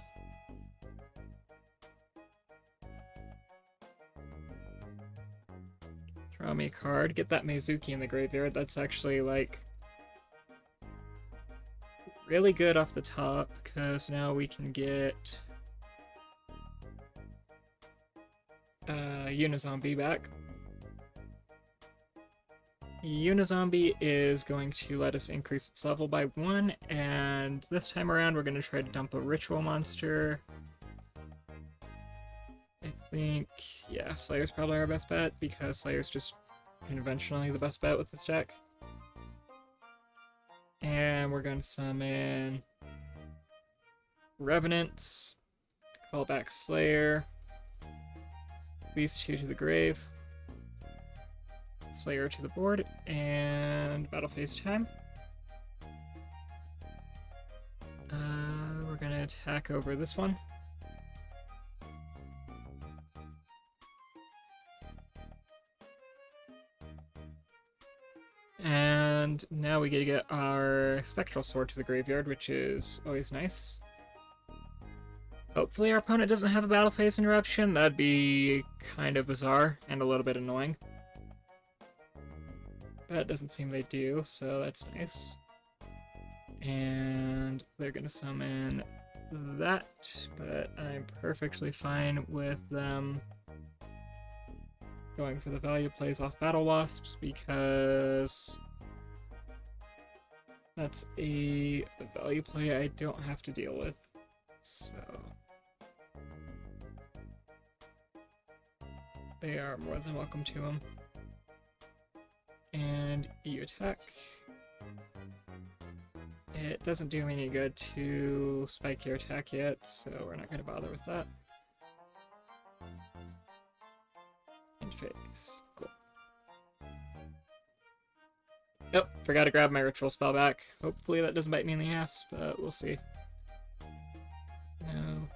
Draw me a card. Get that Mizuki in the graveyard. That's actually, like, really good off the top, because now we can get Unizombie back. Unizombie is going to let us increase its level by 1, and this time around we're going to try to dump a Ritual monster. I think, yeah, Slayer's probably our best bet, because Slayer's just conventionally the best bet with this deck. And we're going to summon Revenants, call back Slayer, these two to the grave, Slayer to the board, and battle phase time. We're going to attack over this one. And now we get to get our Spectral Sword to the graveyard, which is always nice. Hopefully our opponent doesn't have a battle phase interruption. That'd be kind of bizarre and a little bit annoying. But it doesn't seem they do, so that's nice. And they're gonna summon that, but I'm perfectly fine with them going for the value plays off Battle Wasps, because that's a value play I don't have to deal with. So they are more than welcome to them. And you attack. It doesn't do me any good to spike your attack yet, so we're not going to bother with that. And phase. Cool. Yep, forgot to grab my ritual spell back. Hopefully that doesn't bite me in the ass, but we'll see. No.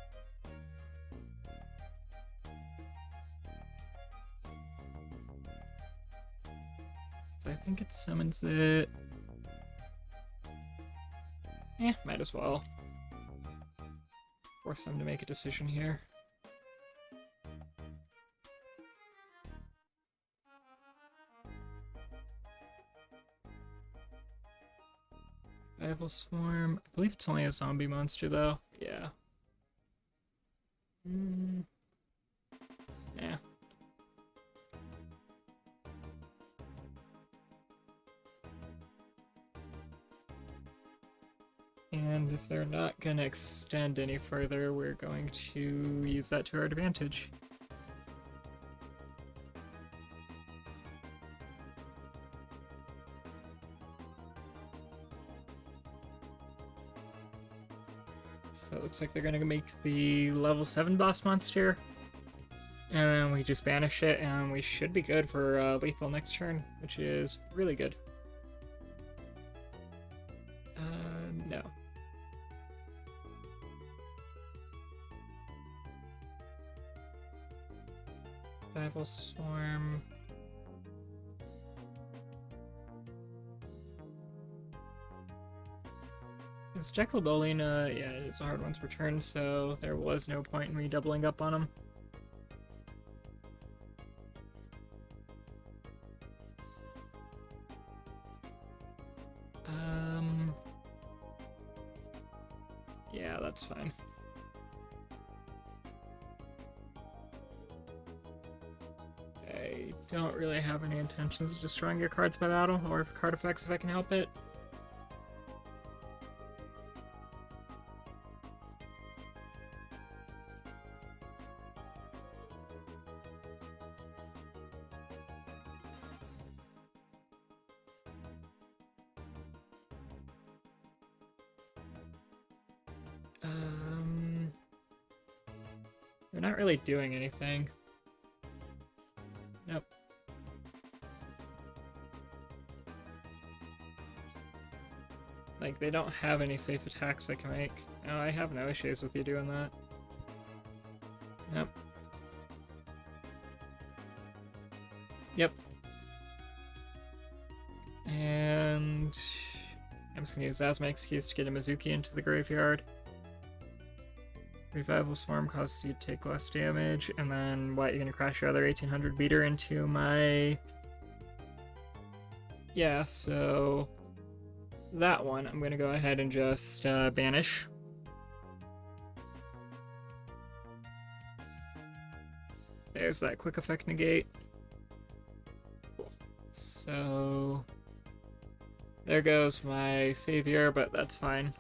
So I think it summons it. Might as well. Force them to make a decision here. Revival Swarm. I believe it's only a zombie monster, though. Yeah. Yeah. And if they're not gonna extend any further, we're going to use that to our advantage. So it looks like they're gonna make the level 7 boss monster. And then we just banish it, and we should be good for lethal next turn, which is really good. No. Revival Swarm. It's Jekyll Bolina, yeah, it's a hard one to return, so there was no point in me doubling up on him. Yeah, that's fine. I don't really have any intentions of destroying your cards by battle, or card effects if I can help it. They're not really doing anything. Nope. Like, they don't have any safe attacks I can make. No, I have no issues with you doing that. Nope. Yep. And I'm just gonna use that as my excuse to get a Mizuki into the graveyard. Revival Swarm causes you to take less damage, and then what, you're gonna crash your other 1800 beater into my... Yeah, so... that one, I'm gonna go ahead and just banish. There's that quick effect negate. Cool. So... there goes my savior, but that's fine.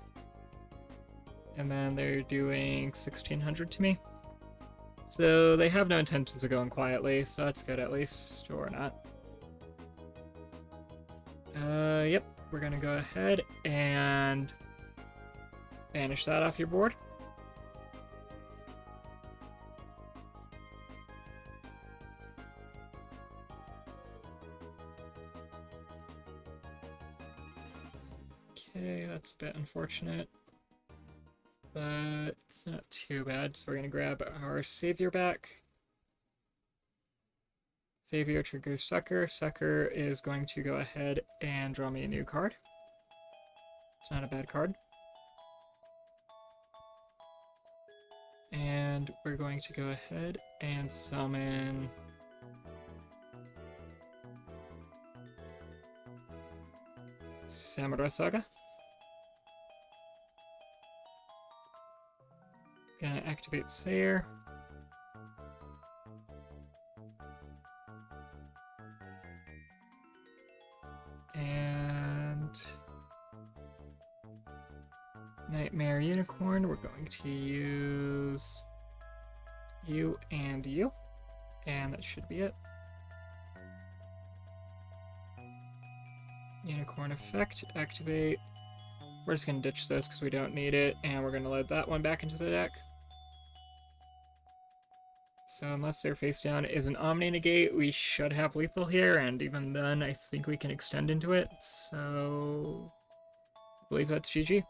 And then they're doing 1600 to me. So they have no intentions of going quietly, so that's good at least, or not. Yep, we're gonna go ahead and banish that off your board. Okay, that's a bit unfortunate, but it's not too bad. So we're gonna grab our savior back. Savior triggers Sucker. Sucker is going to go ahead and draw me a new card. It's not a bad card. And we're going to go ahead and summon Samurai Saga. Gonna activate Sayer. And Nightmare Unicorn, we're going to use you and you, and that should be it. Unicorn effect, activate. We're just gonna ditch this because we don't need it, and we're gonna load that one back into the deck. So unless their face down is an Omni Negate, we should have lethal here, and even then I think we can extend into it, so I believe that's GG.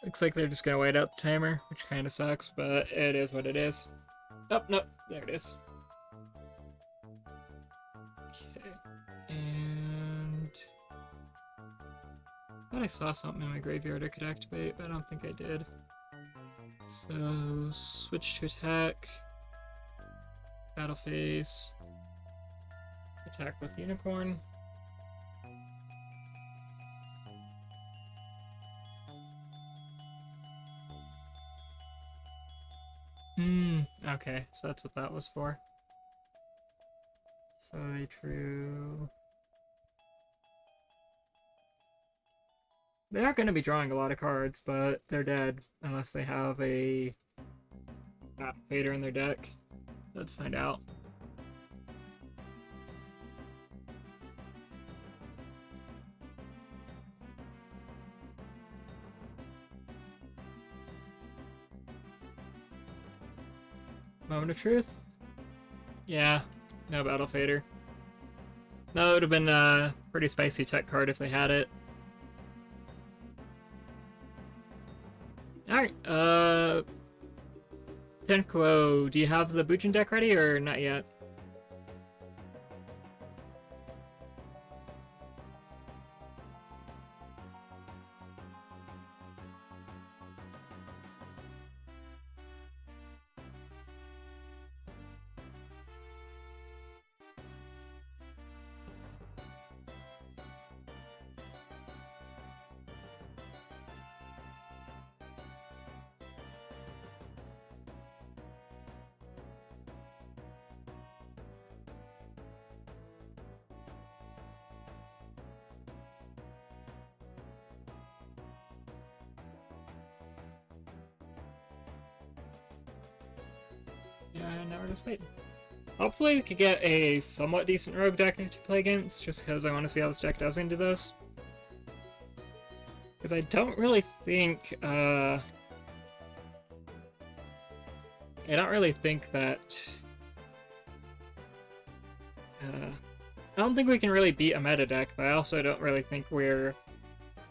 Looks like they're just gonna wait out the timer, which kind of sucks, but it is what it is. Oh, no, there it is. Okay, and I thought I saw something in my graveyard I could activate, but I don't think I did. So, switch to attack. Battle phase. Attack with Unicorn. Okay, so that's what that was for. So they drew... They aren't going to be drawing a lot of cards, but they're dead unless they have a Fader in their deck. Let's find out. Moment of truth? Yeah, no Battle Fader. No, it would have been a pretty spicy tech card if they had it. Alright, Tenko, do you have the Bujin deck ready or not yet? Yeah, now we're just waiting. Hopefully we could get a somewhat decent rogue deck to play against, just because I want to see how this deck does into those. Because I don't really think, I don't really think that... I don't think we can really beat a meta deck, but I also don't really think we're,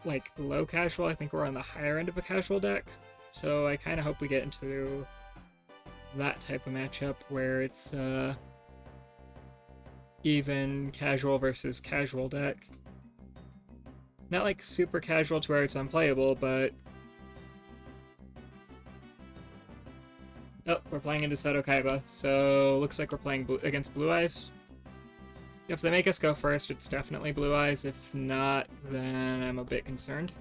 like, low casual. I think we're on the higher end of a casual deck. So I kind of hope we get into that type of matchup where it's, even casual versus casual deck. Not like super casual to where it's unplayable, but... Oh, we're playing into Seto Kaiba, so looks like we're playing against Blue Eyes. If they make us go first, it's definitely Blue Eyes. If not, then I'm a bit concerned.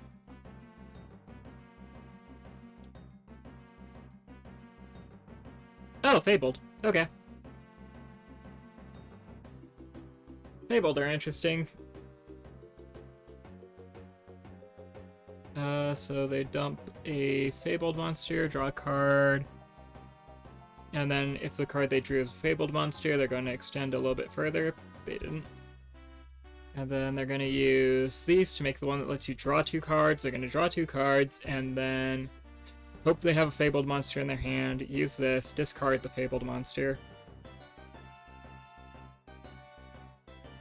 Oh, Fabled. Okay. Fabled are interesting. So they dump a Fabled monster, draw a card, and then if the card they drew is a Fabled monster, they're going to extend a little bit further. They didn't. And then they're going to use these to make the one that lets you draw 2 cards. They're going to draw 2 cards, and then hope they have a Fabled monster in their hand, use this, discard the Fabled monster,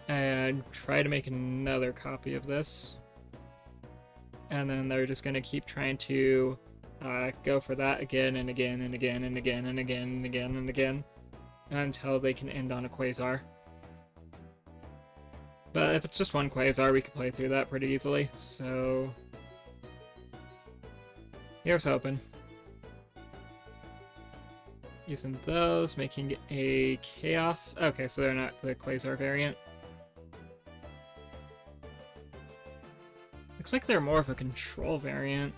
and try to make another copy of this. And then they're just going to keep trying to go for that again and again and again and again and again and again and again until they can end on a Quasar. But if it's just one Quasar, we could play through that pretty easily, so... Here's hoping. Using those, making a Chaos. Okay, so they're not the Quasar variant. Looks like they're more of a control variant.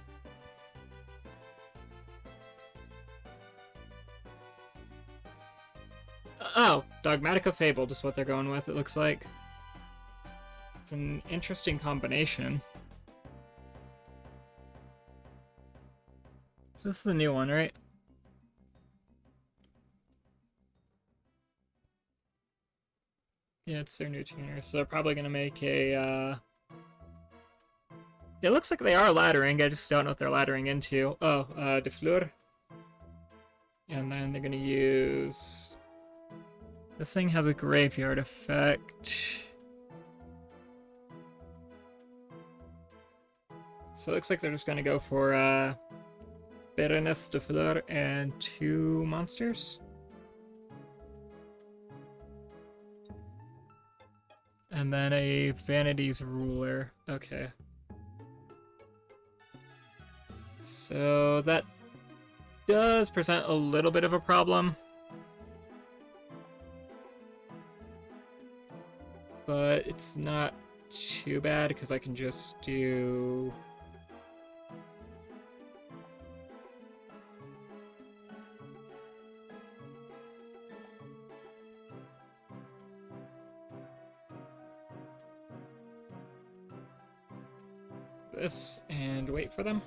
Oh, Dogmatica Fabled is what they're going with, it looks like. It's an interesting combination. So this is a new one, right? Yeah, it's their new tuner, so they're probably gonna make a, It looks like they are laddering, I just don't know what they're laddering into. Oh, De Fleur. And then they're gonna use... This thing has a graveyard effect. So it looks like they're just gonna go for, Berenice, De Fleur, and 2 monsters. And then a Vanity's Ruler. Okay. So that does present a little bit of a problem. But it's not too bad because I can just do... this and wait for them.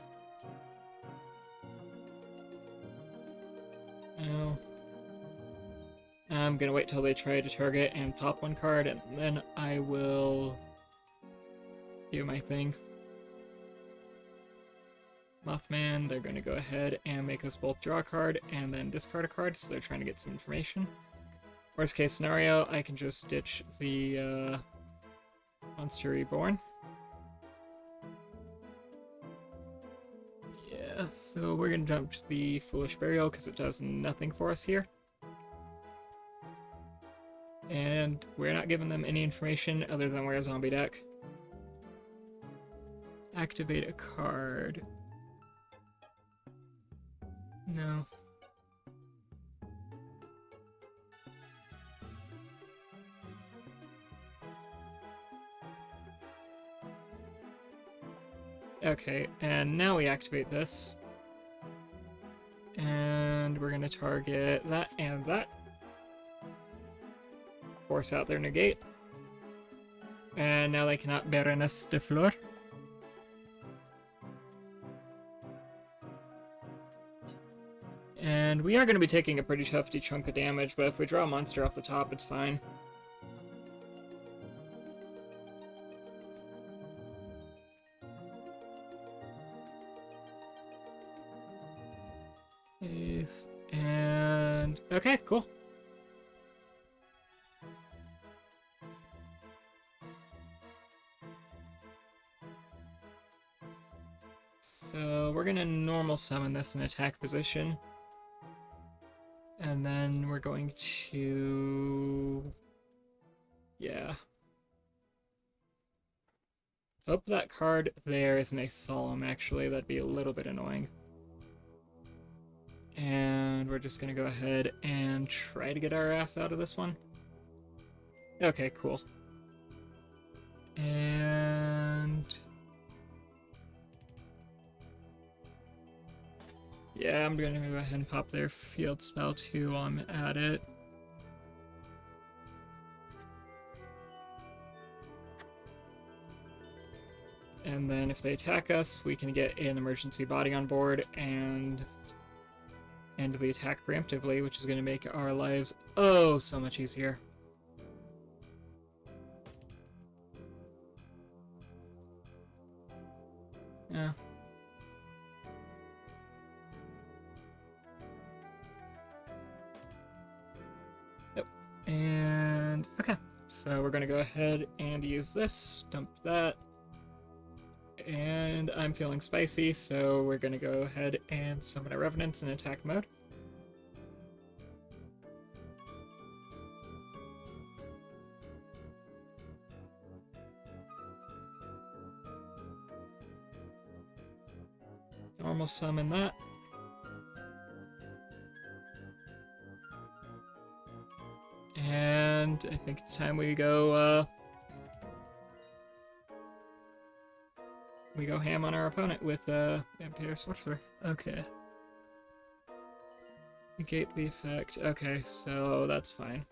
No. I'm gonna wait till they try to target and pop one card, and then I will do my thing. Mothman, they're gonna go ahead and make us both draw a card and then discard a card, so they're trying to get some information. Worst case scenario, I can just ditch the Monster Reborn. Yeah, so we're gonna jump to the Foolish Burial because it does nothing for us here. And we're not giving them any information other than we're a zombie deck. Activate a card. No. Okay, and now we activate this. And we're gonna target that and that. Force out their negate. And now they cannot Baroness de Fleur. And we are going to be taking a pretty hefty chunk of damage, but if we draw a monster off the top, it's fine. Ace, and... okay, cool. So we're going to normal summon this in attack position. And then we're going to... yeah. Hope that card there isn't a Solemn, actually. That'd be a little bit annoying. And we're just going to go ahead and try to get our ass out of this one. Okay, cool. And... yeah, I'm going to go ahead and pop their field spell too while I'm at it. And then if they attack us, we can get an emergency body on board and end the attack preemptively, which is going to make our lives oh so much easier. Yeah. Yep. And okay, so we're going to go ahead and use this, dump that. And I'm feeling spicy, so we're going to go ahead and summon a Revenant in attack mode. Normal summon that. And I think it's time we go, ham on our opponent with Vampire Sorcerer. Okay. Negate the effect. Okay, so that's fine.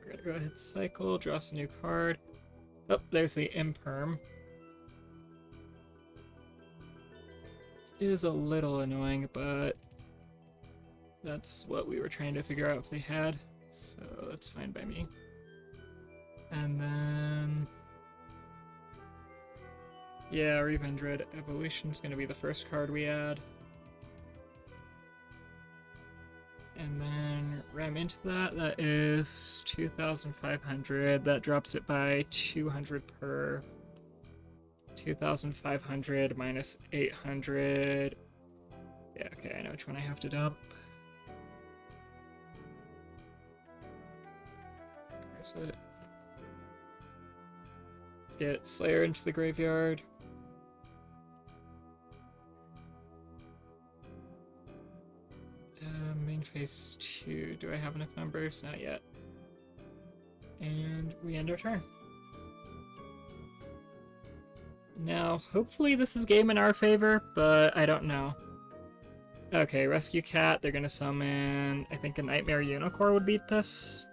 We're gonna go ahead, cycle, draw us a new card. Oh, there's the Imperm. Is a little annoying, but that's what we were trying to figure out if they had, so that's fine by me. And then... yeah, Revenge Red Evolution is going to be the first card we add. And then ram into that, that is 2,500, that drops it by 200 per... 2,500 minus 800. Yeah, okay, I know which one I have to dump. is it? Let's get Slayer into the graveyard. Main phase 2. Do I have enough numbers? Not yet. And we end our turn. Now, hopefully this is game in our favor, but I don't know. Okay, Rescue Cat, they're gonna summon... I think a Nightmare Unicorn would beat this.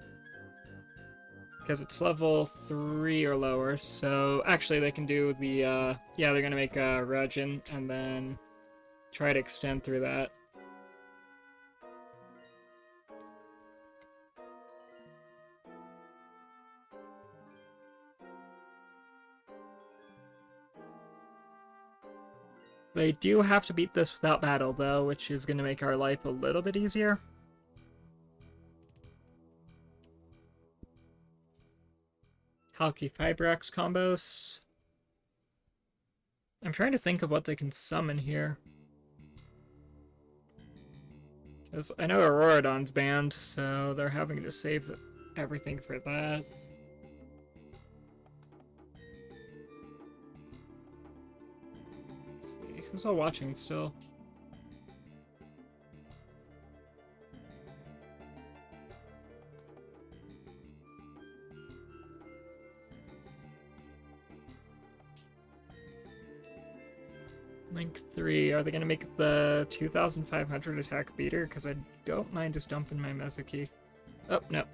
Because it's level 3 or lower, so... Actually, they can do the, yeah, they're gonna make a Rajin, and then try to extend through that. They do have to beat this without battle, though, which is going to make our life a little bit easier. Halki Fibrax combos. I'm trying to think of what they can summon here. Because I know Auroradon's banned, so they're having to save everything for that. Let's see, who's all watching still? Link 3, are they going to make the 2,500 attack beater? Because I don't mind just dumping my Mezuki. Oh, no.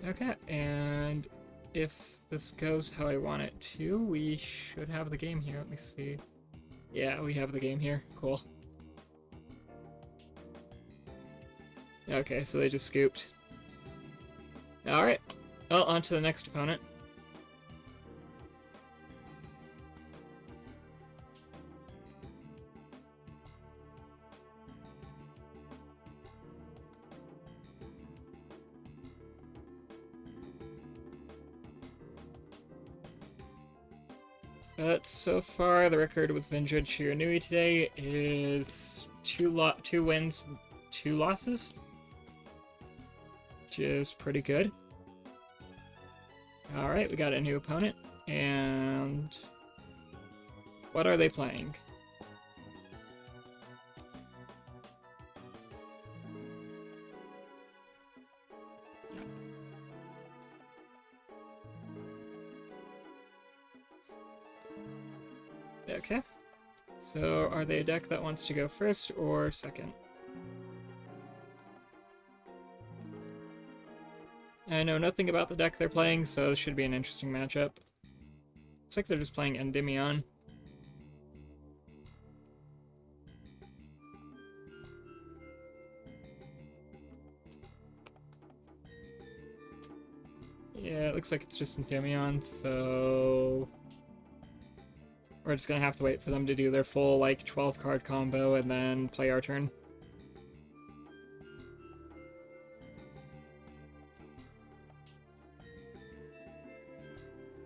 Okay, and if this goes how I want it to, we should have the game here. Let me see. Yeah, we have the game here. Cool. Okay, so they just scooped. Alright. Well, on to the next opponent. But so far, the record with Vendread Shiranui today is 2 wins, 2 losses, which is pretty good. Alright, we got a new opponent, and what are they playing? Okay, so are they a deck that wants to go first or second? I know nothing about the deck they're playing, so this should be an interesting matchup. Looks like they're just playing Endymion. Yeah, it looks like it's just Endymion, so... we're just gonna have to wait for them to do their full, like, 12-card combo and then play our turn.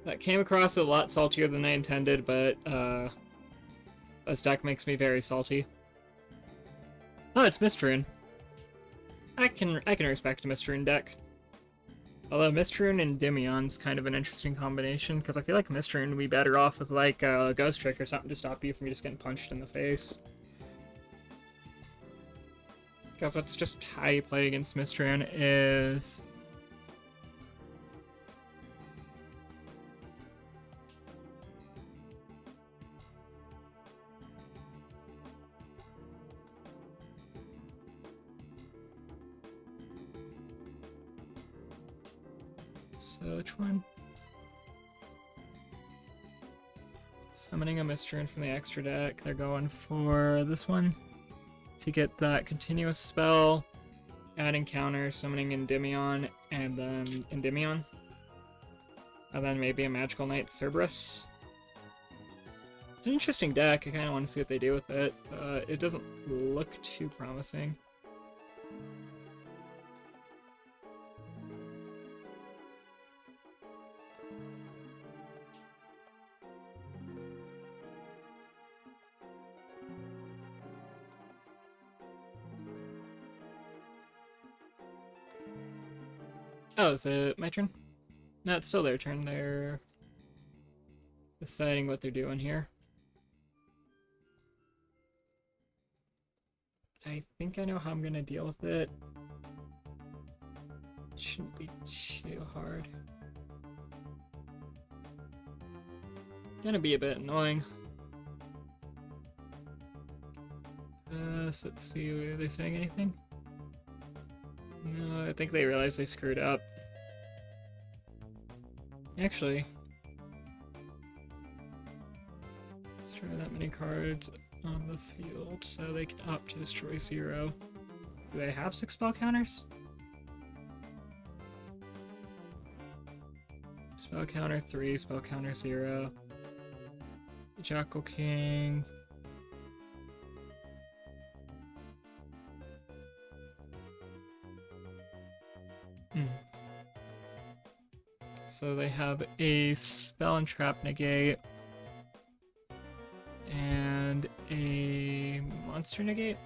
That came across a lot saltier than I intended, but, this deck makes me very salty. Oh, it's Mistrune. I can respect a Mistrune deck. Although Mistrune and Endymion's kind of an interesting combination, because I feel like Mistrune would be better off with, like, a Ghost Trick or something to stop you from just getting punched in the face. Because that's just how you play against Mistrune, is... So, which one? Summoning a Mistrune from the extra deck. They're going for this one to get that continuous spell, adding counter, summoning Endymion, and then Endymion. And then maybe a Magical Knight Cerberus. It's an interesting deck. I kind of want to see what they do with it, but it doesn't look too promising. Oh, is it my turn? No, it's still their turn. They're deciding what they're doing here. I think I know how I'm gonna deal with it. Shouldn't be too hard. Gonna be a bit annoying. So let's see, are they saying anything? No, I think they realize they screwed up. Actually, let's try that many cards on the field so they can opt to destroy 0. Do they have 6 spell counters? Spell counter 3, spell counter 0. Jackal King. So they have a spell and trap negate and a monster negate.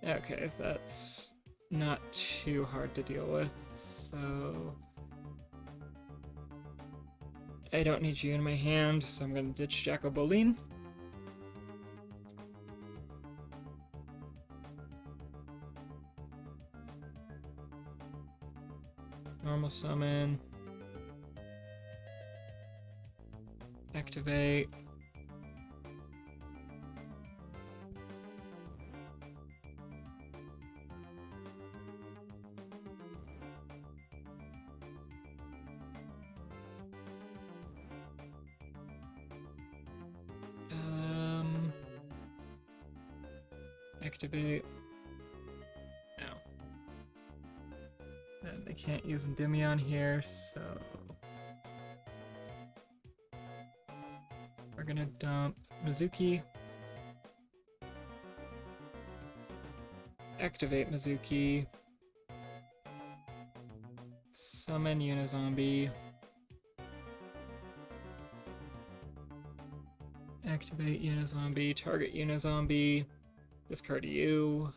Okay, that's not too hard to deal with, so I don't need you in my hand, so I'm gonna ditch Jacoboline. Normal summon. Activate. Activate. No. And they can't use Endymion here, so we're gonna dump Mizuki. Activate Mizuki. Summon Unizombie. Activate Unizombie. Target Unizombie. Discard you.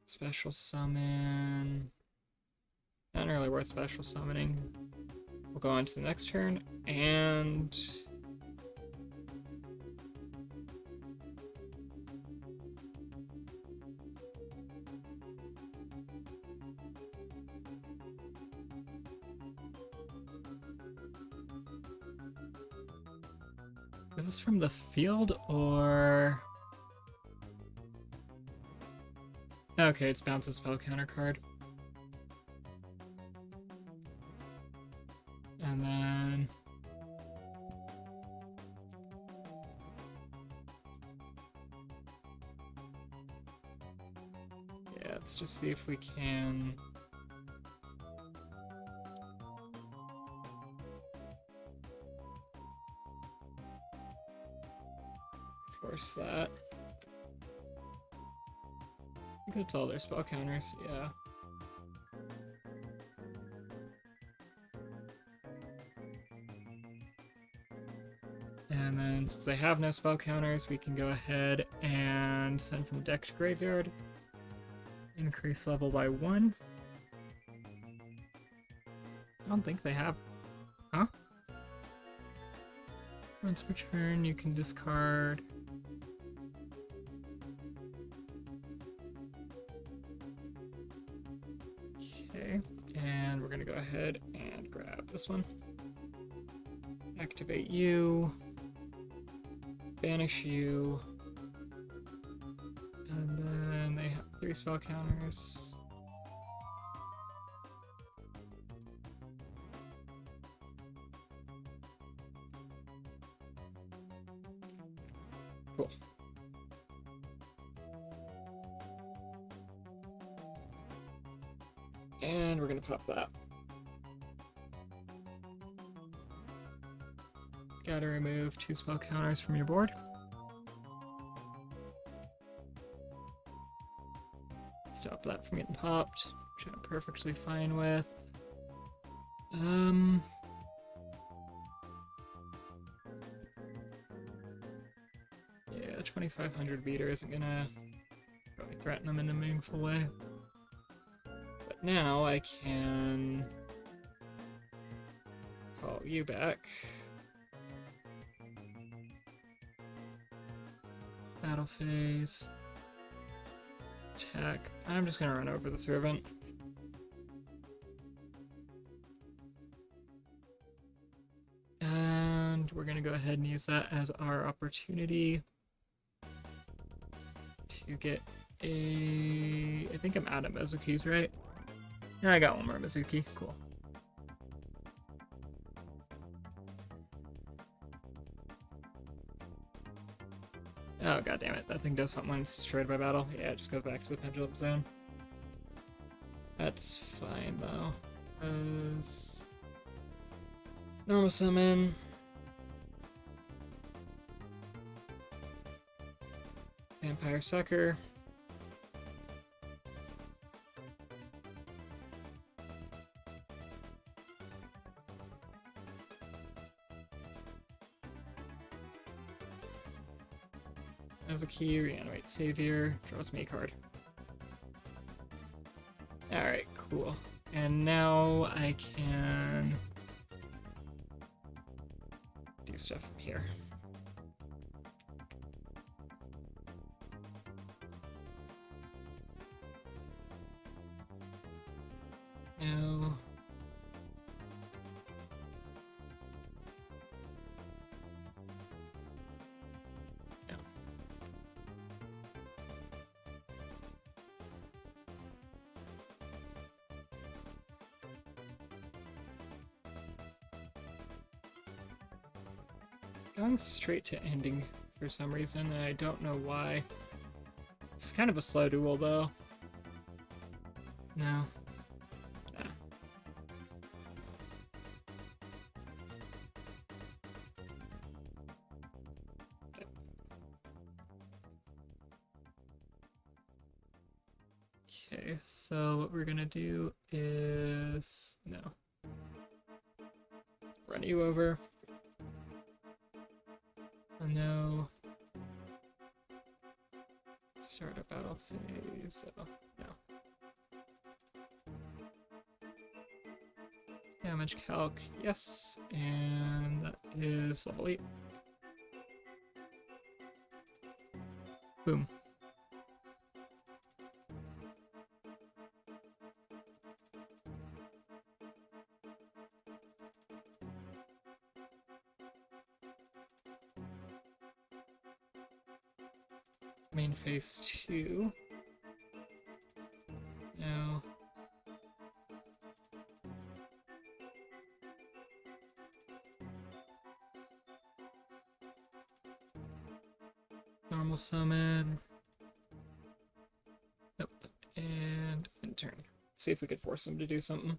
Special summon. Not really worth special summoning. We'll go on to the next turn, and is this from the field or? Okay, it's bounce a spell counter card. And then yeah, let's just see if we can force that. I think that's all their spell counters, yeah. And then since they have no spell counters, we can go ahead and send from deck to graveyard. Increase level by 1. I don't think they have. Huh? Once per turn, you can discard. Okay, and we're gonna go ahead and grab this one. Activate you. Banish you. And then they have 3 spell counters. Cool. And we're gonna pop that. Gotta remove 2 spell counters from your board. Stop that from getting popped, which I'm perfectly fine with. Yeah, 2500 beater isn't gonna Really threaten them in a meaningful way. But now I can call you back. Battle phase. Attack. I'm just gonna run over the servant. And we're gonna go ahead and use that as our opportunity to get a... I think I'm out of Mizukis, right? Yeah, I got one more Mizuki. Cool. Oh, god damn it. That thing does something when it's destroyed by battle. Yeah, it just goes back to the pendulum zone. That's fine, though. Normal summon. Vampire Sucker. As a key, reanimate Savior, draws me a card. Alright, cool. And now I can do stuff from here. Now... going straight to ending for some reason, and I don't know why. It's kind of a slow duel, though. No. Nah. Okay, so what we're gonna do is... no. Run you over. No. Start a battle phase, so no. Damage calc, yes, and that is level 8. Boom. Main phase 2. Now... normal summon. Nope. And in turn. See if we could force him to do something.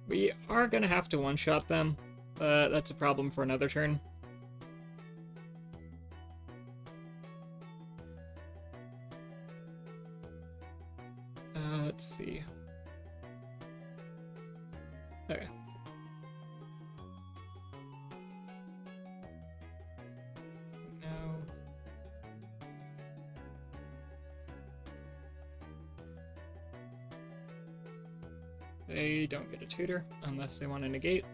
We are gonna have to one-shot them, but that's a problem for another turn. Let's see. Okay. Now... they don't get a tutor unless they want to negate.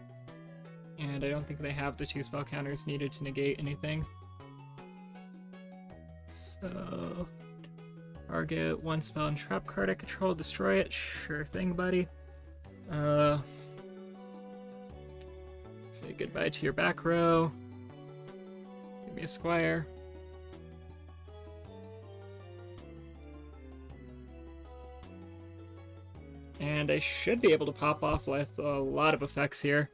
And I don't think they have the 2 spell counters needed to negate anything. So... target 1 spell and trap card I control, destroy it. Sure thing, buddy. Say goodbye to your back row. Give me a squire. And I should be able to pop off with a lot of effects here.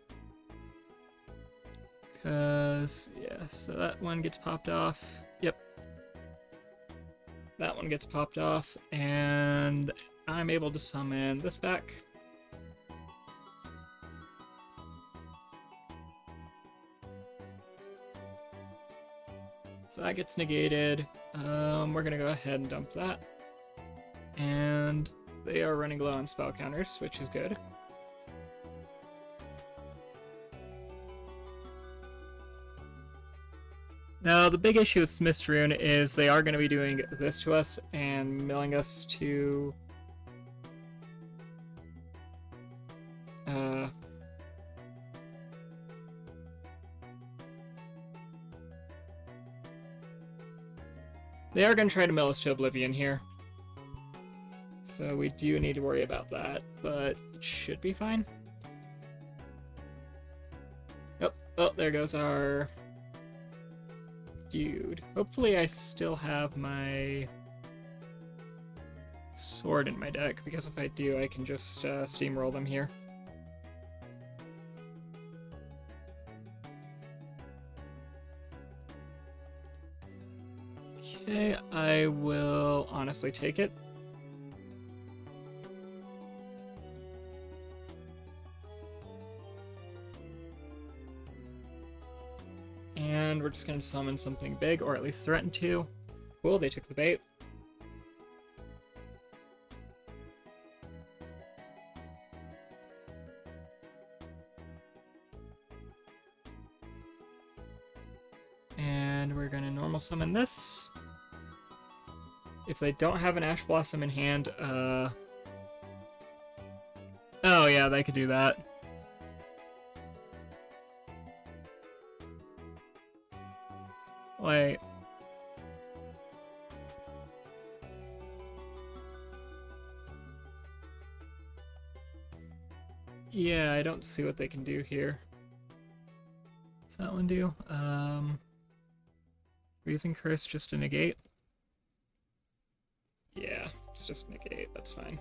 Because, yeah, so that one gets popped off. Yep. That one gets popped off, and I'm able to summon this back. So that gets negated. We're gonna go ahead and dump that. And they are running low on spell counters, which is good. Now, the big issue with Mist Rune is they are going to be doing this to us and milling us to... They are going to try to mill us to Oblivion here. So we do need to worry about that, but it should be fine. Oh, there goes our dude. Hopefully I still have my sword in my deck, because if I do, I can just steamroll them here. Okay, I will honestly take it. And we're just going to summon something big, or at least threaten to. Cool, they took the bait. And we're going to normal summon this. If they don't have an Ash Blossom in hand, oh yeah, they could do that. Wait. Yeah, I don't see what they can do here. What's that one do? Freezing Curse just to negate? Yeah, it's just negate, that's fine.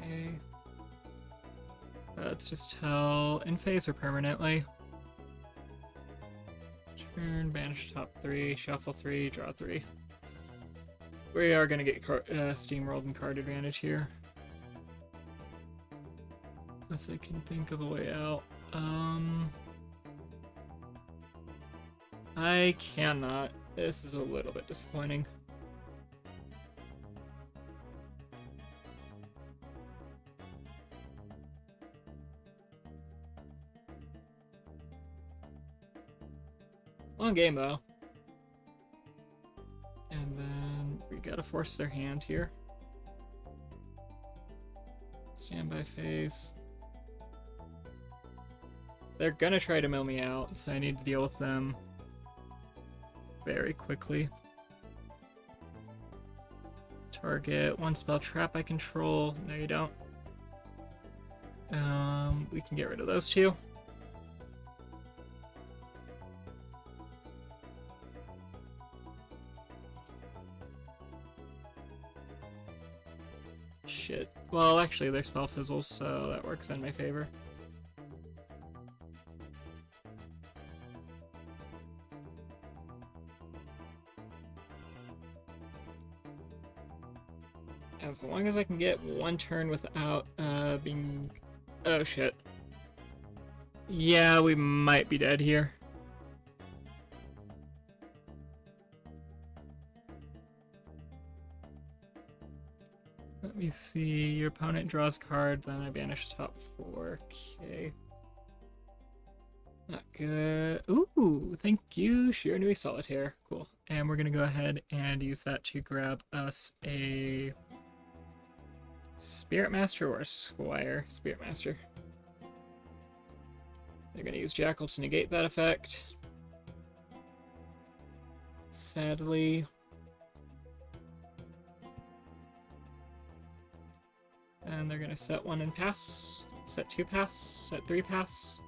Okay. Let's just tell in phase or permanently. Turn, banish top 3, shuffle 3, draw 3. We are going to get steamrolled and card advantage here. Unless I can think of a way out. I cannot. This is a little bit disappointing. Long game, though. And then we gotta force their hand here. Standby phase. They're gonna try to mill me out, so I need to deal with them very quickly. Target, one spell trap I control. No, you don't. We can get rid of those two. Shit. Well, actually, their spell fizzles, so that works in my favor. As long as I can get one turn without being... Oh, shit. Yeah, we might be dead here. Let me see. Your opponent draws card, then I banish top 4. Okay. Not good. Ooh, thank you, Shiranui Solitaire. Cool. And we're gonna go ahead and use that to grab us a Spirit Master or a Squire. Spirit Master. They're gonna use Jackal to negate that effect. Sadly. And they're gonna set 1 and pass. Set 2 pass. Set 3 pass.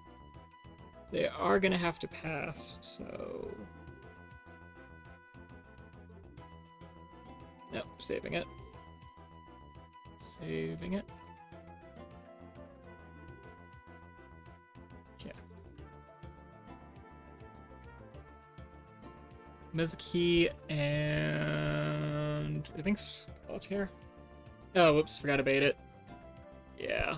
They are gonna have to pass, so... Nope, saving it. Saving it. Yeah. Mizuki and... I think Solitaire. Oh, whoops, forgot to bait it. Yeah.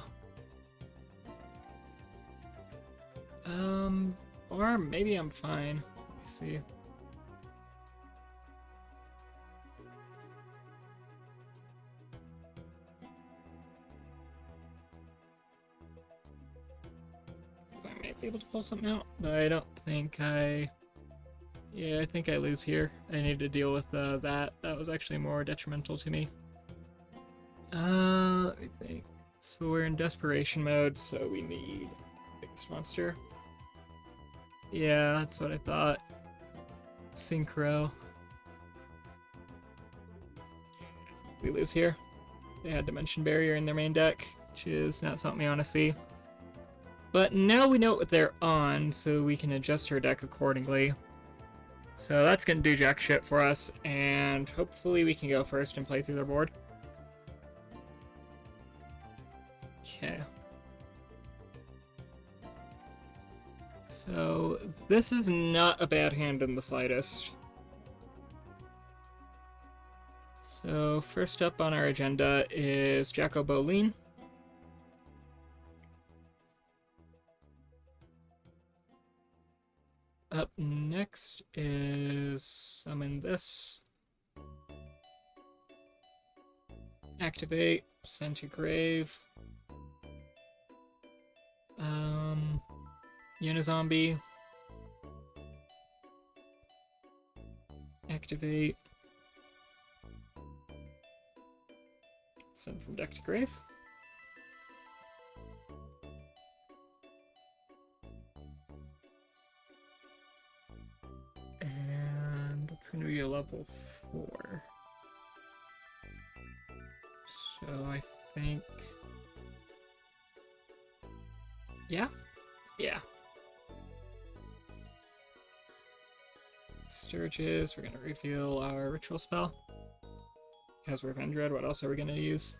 Or maybe I'm fine. Let me see. I might be able to pull something out, but I don't think I... Yeah, I think I lose here. I need to deal with that. That was actually more detrimental to me. Let me think. So we're in desperation mode, so we need biggest monster. Yeah, that's what I thought. Synchro. We lose here. They had Dimension Barrier in their main deck, which is not something we want to see. But now we know what they're on, so we can adjust our deck accordingly. So that's going to do jack shit for us, and hopefully we can go first and play through their board. Okay. So this is not a bad hand in the slightest. So first up on our agenda is Jacko Bolin. Up next is summon this. Activate, send to grave. Unizombie. Activate. Send from deck to grave. And it's going to be a level 4. So I think... Yeah? Yeah. Sturges, we're going to reveal our ritual spell. Because we're Vendread, what else are we going to use?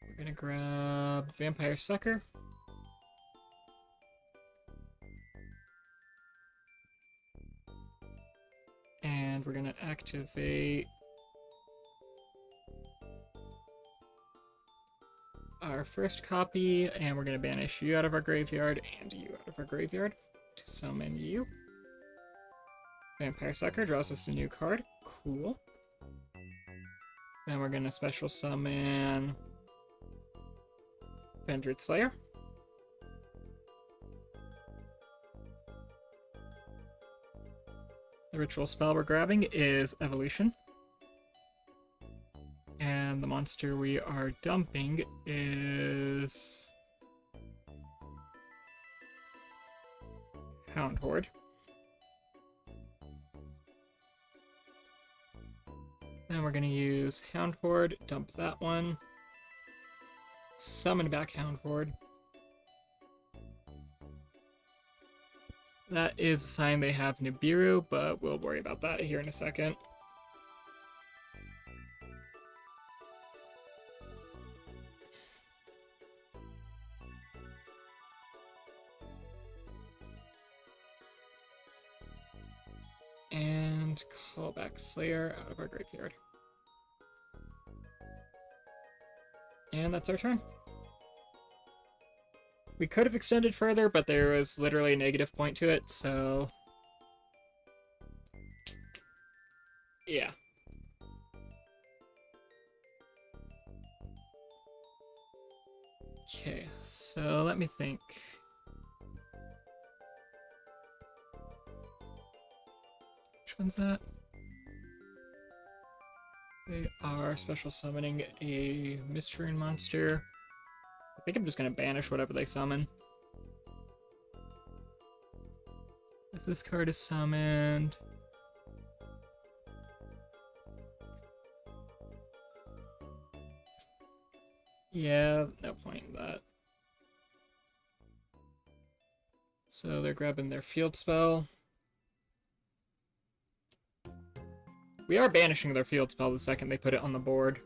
We're going to grab Vampire Sucker. And we're going to activate our first copy, and we're going to banish you out of our graveyard and you out of our graveyard to summon you. Vampire Sucker draws us a new card. Cool. Then we're going to special summon Vendread Slayer. The ritual spell we're grabbing is Evolution. And the monster we are dumping is Hound Horde. And we're going to use Hound Horde, dump that one, summon back Hound Horde. That is a sign they have Nibiru, but we'll worry about that here in a second. And call back Slayer out of our graveyard. And that's our turn. We could have extended further, but there was literally a negative point to it, so... Yeah. Okay, so let me think. Which one's that? They are special summoning a Mystery monster. I think I'm just going to banish whatever they summon. If this card is summoned... Yeah, no point in that. So they're grabbing their field spell. We are banishing their field spell the second they put it on the board.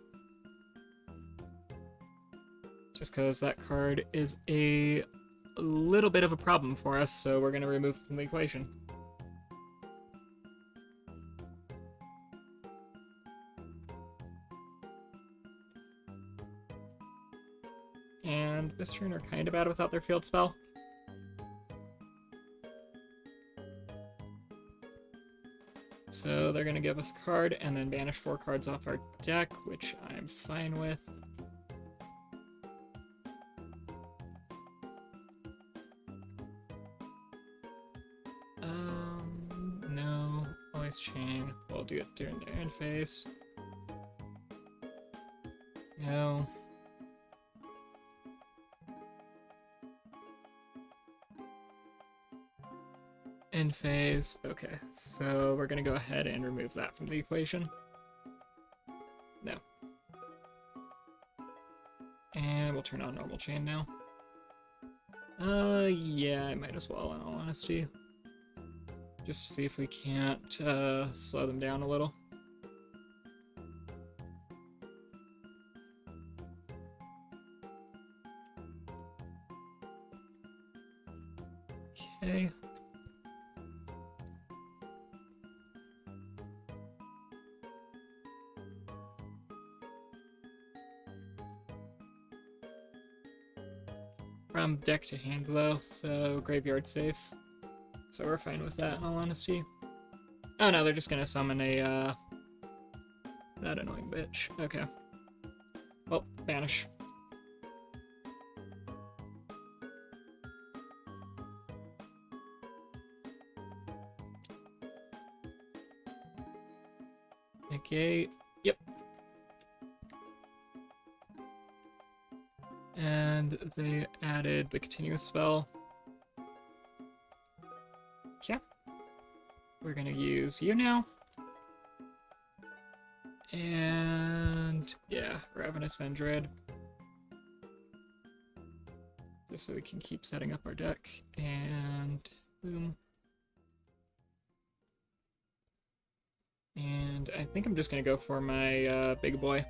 Just because that card is a little bit of a problem for us, so we're going to remove it from the equation. and this turn are kind of bad without their field spell. So they're going to give us a card and then banish 4 cards off our deck, which I'm fine with. No. Always chain. We'll do it during their end phase. No. End phase. Okay, so we're gonna go ahead and remove that from the equation. No. And we'll turn on normal chain now. Yeah, I might as well, in all honesty. Just to see if we can't slow them down a little. Okay. From deck to hand though, so graveyard safe. So we're fine with that, in all honesty. Oh no, they're just gonna summon a, that annoying bitch. Okay. Well, banish. Okay, yep. And they added the continuous spell. Yeah. We're gonna use you now. And yeah, Ravenous Vendread. Just so we can keep setting up our deck. And boom. And I think I'm just gonna go for my big boy.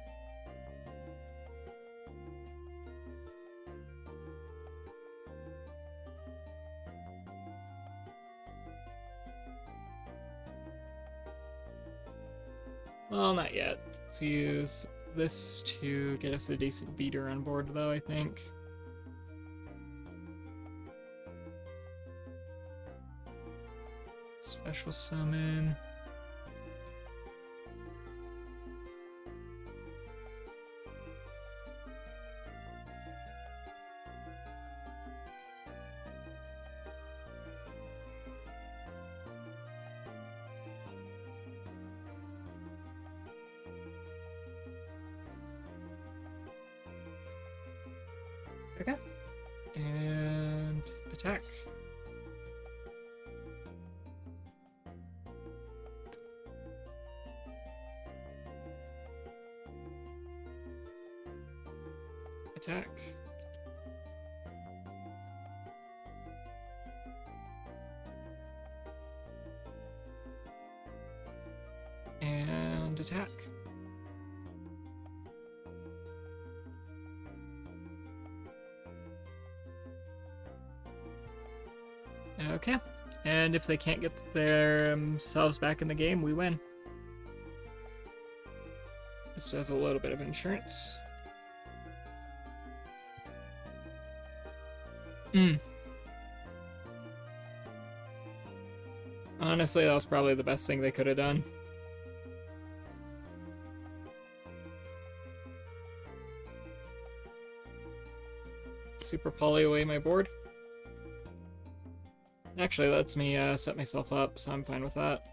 Well, not yet. Let's use this to get us a decent beater on board, though, I think. Special summon. Okay. And attack. Attack. And attack. Okay. And if they can't get themselves back in the game, we win. This does a little bit of insurance. Honestly, that was probably the best thing they could have done. Super poly away my board. Actually, lets me set myself up, so I'm fine with that.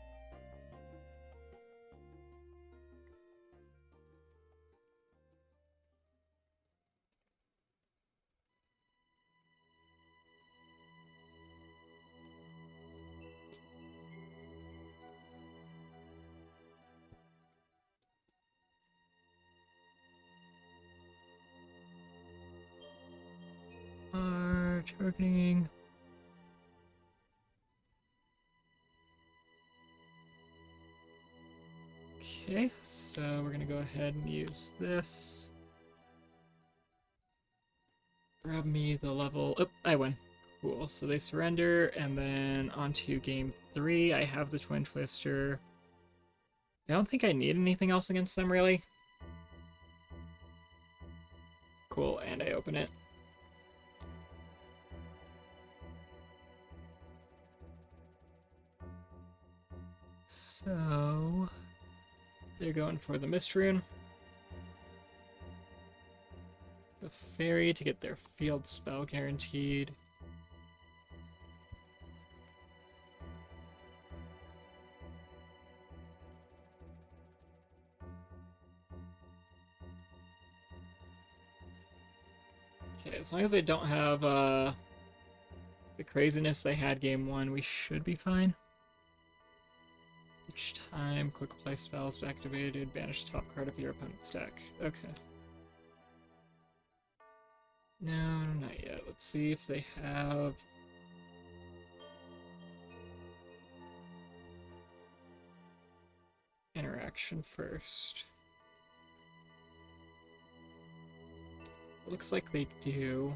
Targeting. Okay, so we're gonna go ahead and use this. Grab me the level. Oh, I win. Cool. So they surrender, and then on to game 3. I have the Twin Twister. I don't think I need anything else against them, really. Cool, and I open it. So they're going for the Mist Rune. The Fairy to get their field spell guaranteed. Okay, as long as they don't have the craziness they had game 1, we should be fine. Each time quick play spells activated, banish the top card of your opponent's deck. Okay. No, not yet. Let's see if they have... interaction first. Looks like they do.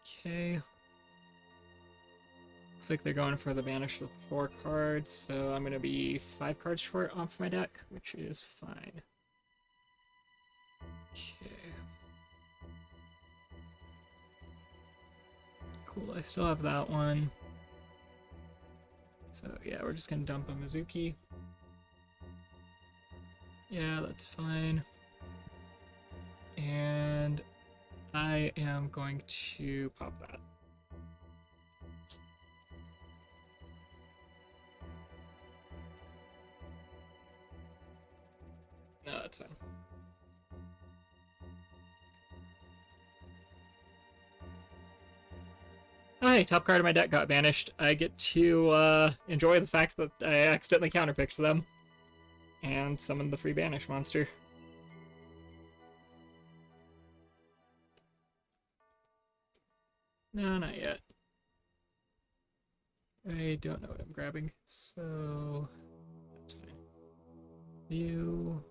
Okay. Looks like they're going for the banish the 4 cards, so I'm gonna be 5 cards short off my deck, which is fine. Okay. Cool, I still have that one. So yeah, we're just gonna dump a Mizuki. Yeah, that's fine. And I am going to pop that. No, that's fine. Oh, hey, top card of my deck got banished. I get to enjoy the fact that I accidentally counterpicked them and summoned the free banish monster. No, not yet. I don't know what I'm grabbing, so that's fine. View.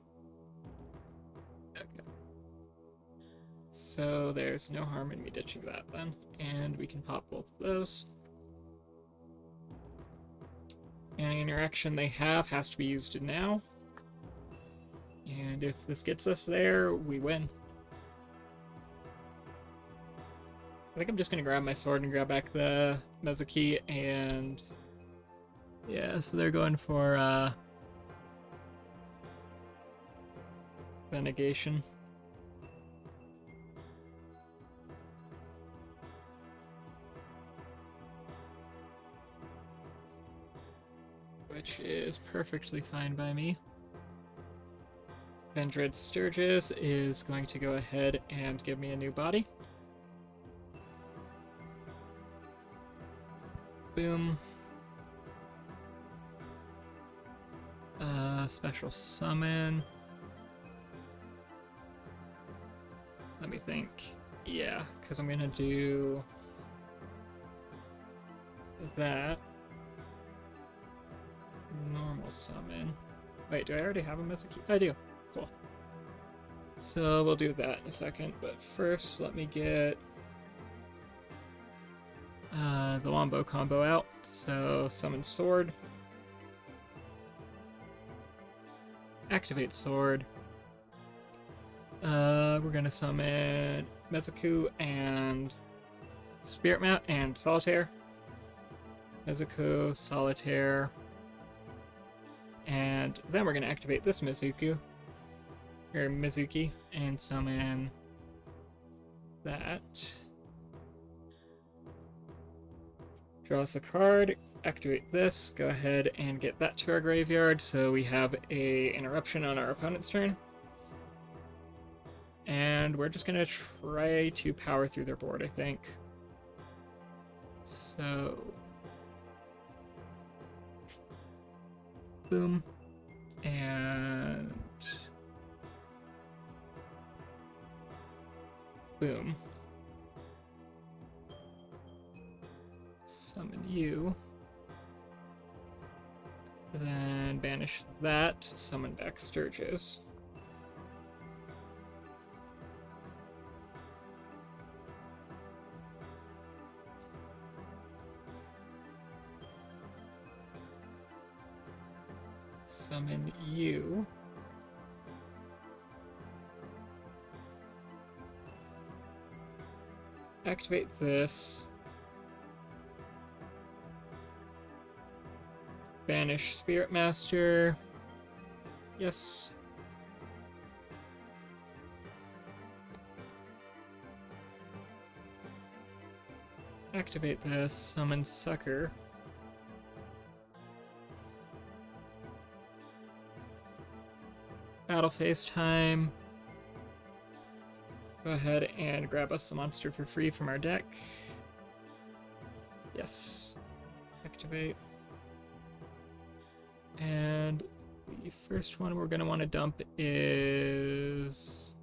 Okay. So there's no harm in me ditching that then, and we can pop both of those. Any interaction they have has to be used now. And if this gets us there, we win. I think I'm just gonna grab my sword and grab back the Mizuki, and yeah, so they're going for the negation. Which is perfectly fine by me. Vendred Sturgis is going to go ahead and give me a new body. Boom. Special summon. Let me think. Yeah, because I'm gonna do that. Normal summon. Wait, do I already have a Mizuki? I do. Cool. So we'll do that in a second, but first let me get the Wombo combo out. So summon sword. Activate sword. We're gonna summon Mizuku and Spirit Mat and Solitaire. Mizuku, Solitaire. And then we're gonna activate this Mizuki, and summon that. Draw us a card, activate this, go ahead and get that to our graveyard so we have a interruption on our opponent's turn. And we're just gonna try to power through their board, I think. So... boom. And... boom. Summon you. Then banish that, summon back Sturgis. Summon you. Activate this. Banish Spirit Master. Yes. Activate this. Summon Sucker. Battle phase time. Go ahead and grab us the monster for free from our deck. Yes. Activate. And the first one we're going to want to dump is...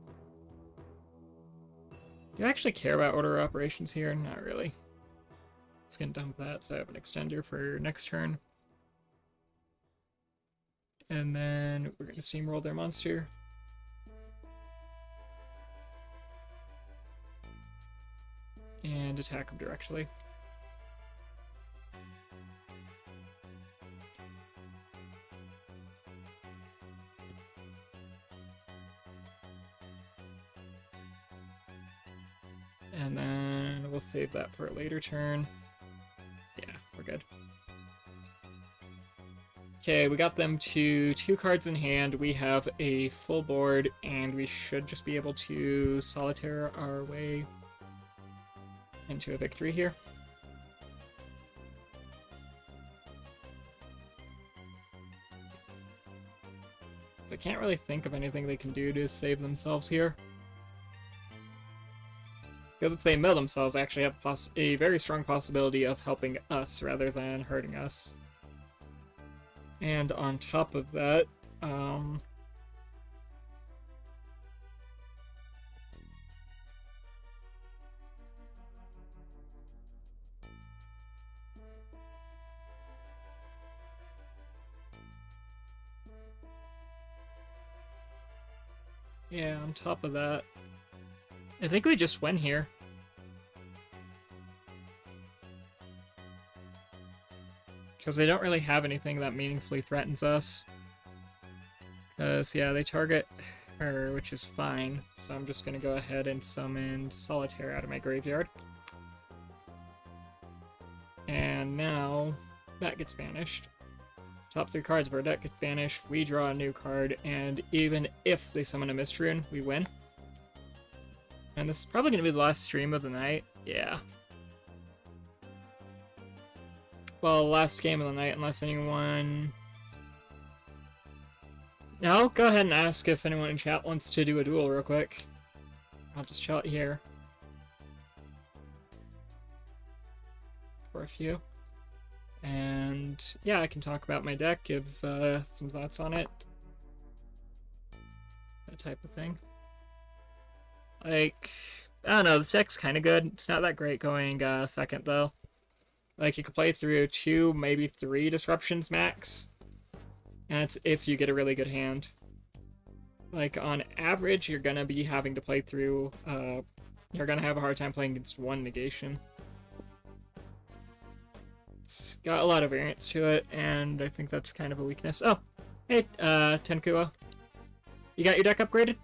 Do I actually care about order of operations here? Not really. Just going to dump that so I have an extender for next turn. And then we're going to steamroll their monster. And attack them directly. And then we'll save that for a later turn. Yeah, we're good. Okay, we got them to 2 cards in hand. We have a full board, and we should just be able to solitaire our way into a victory here. So I can't really think of anything they can do to save themselves here. Because if they mill themselves, they actually have a very strong possibility of helping us rather than hurting us. And on top of that, yeah, on top of that, I think we just win here. Because they don't really have anything that meaningfully threatens us. Because, yeah, they target her, which is fine. So I'm just going to go ahead and summon Solitaire out of my graveyard. And now that gets banished. Top 3 cards of our deck get banished. We draw a new card, and even if they summon a Mist-Rune, we win. And this is probably going to be the last stream of the night. Yeah. Well, last game of the night, unless anyone... Now, go ahead and ask if anyone in chat wants to do a duel real quick. I'll just chat here. For a few. And, yeah, I can talk about my deck, give some thoughts on it. That type of thing. Like, I don't know, this deck's kind of good. It's not that great going second, though. Like, you could play through 2, maybe 3 disruptions max. And that's if you get a really good hand. Like, on average, you're gonna be having to play through, you're gonna have a hard time playing against 1 negation. It's got a lot of variance to it, and I think that's kind of a weakness. Oh, hey, Tenkua. You got your deck upgraded?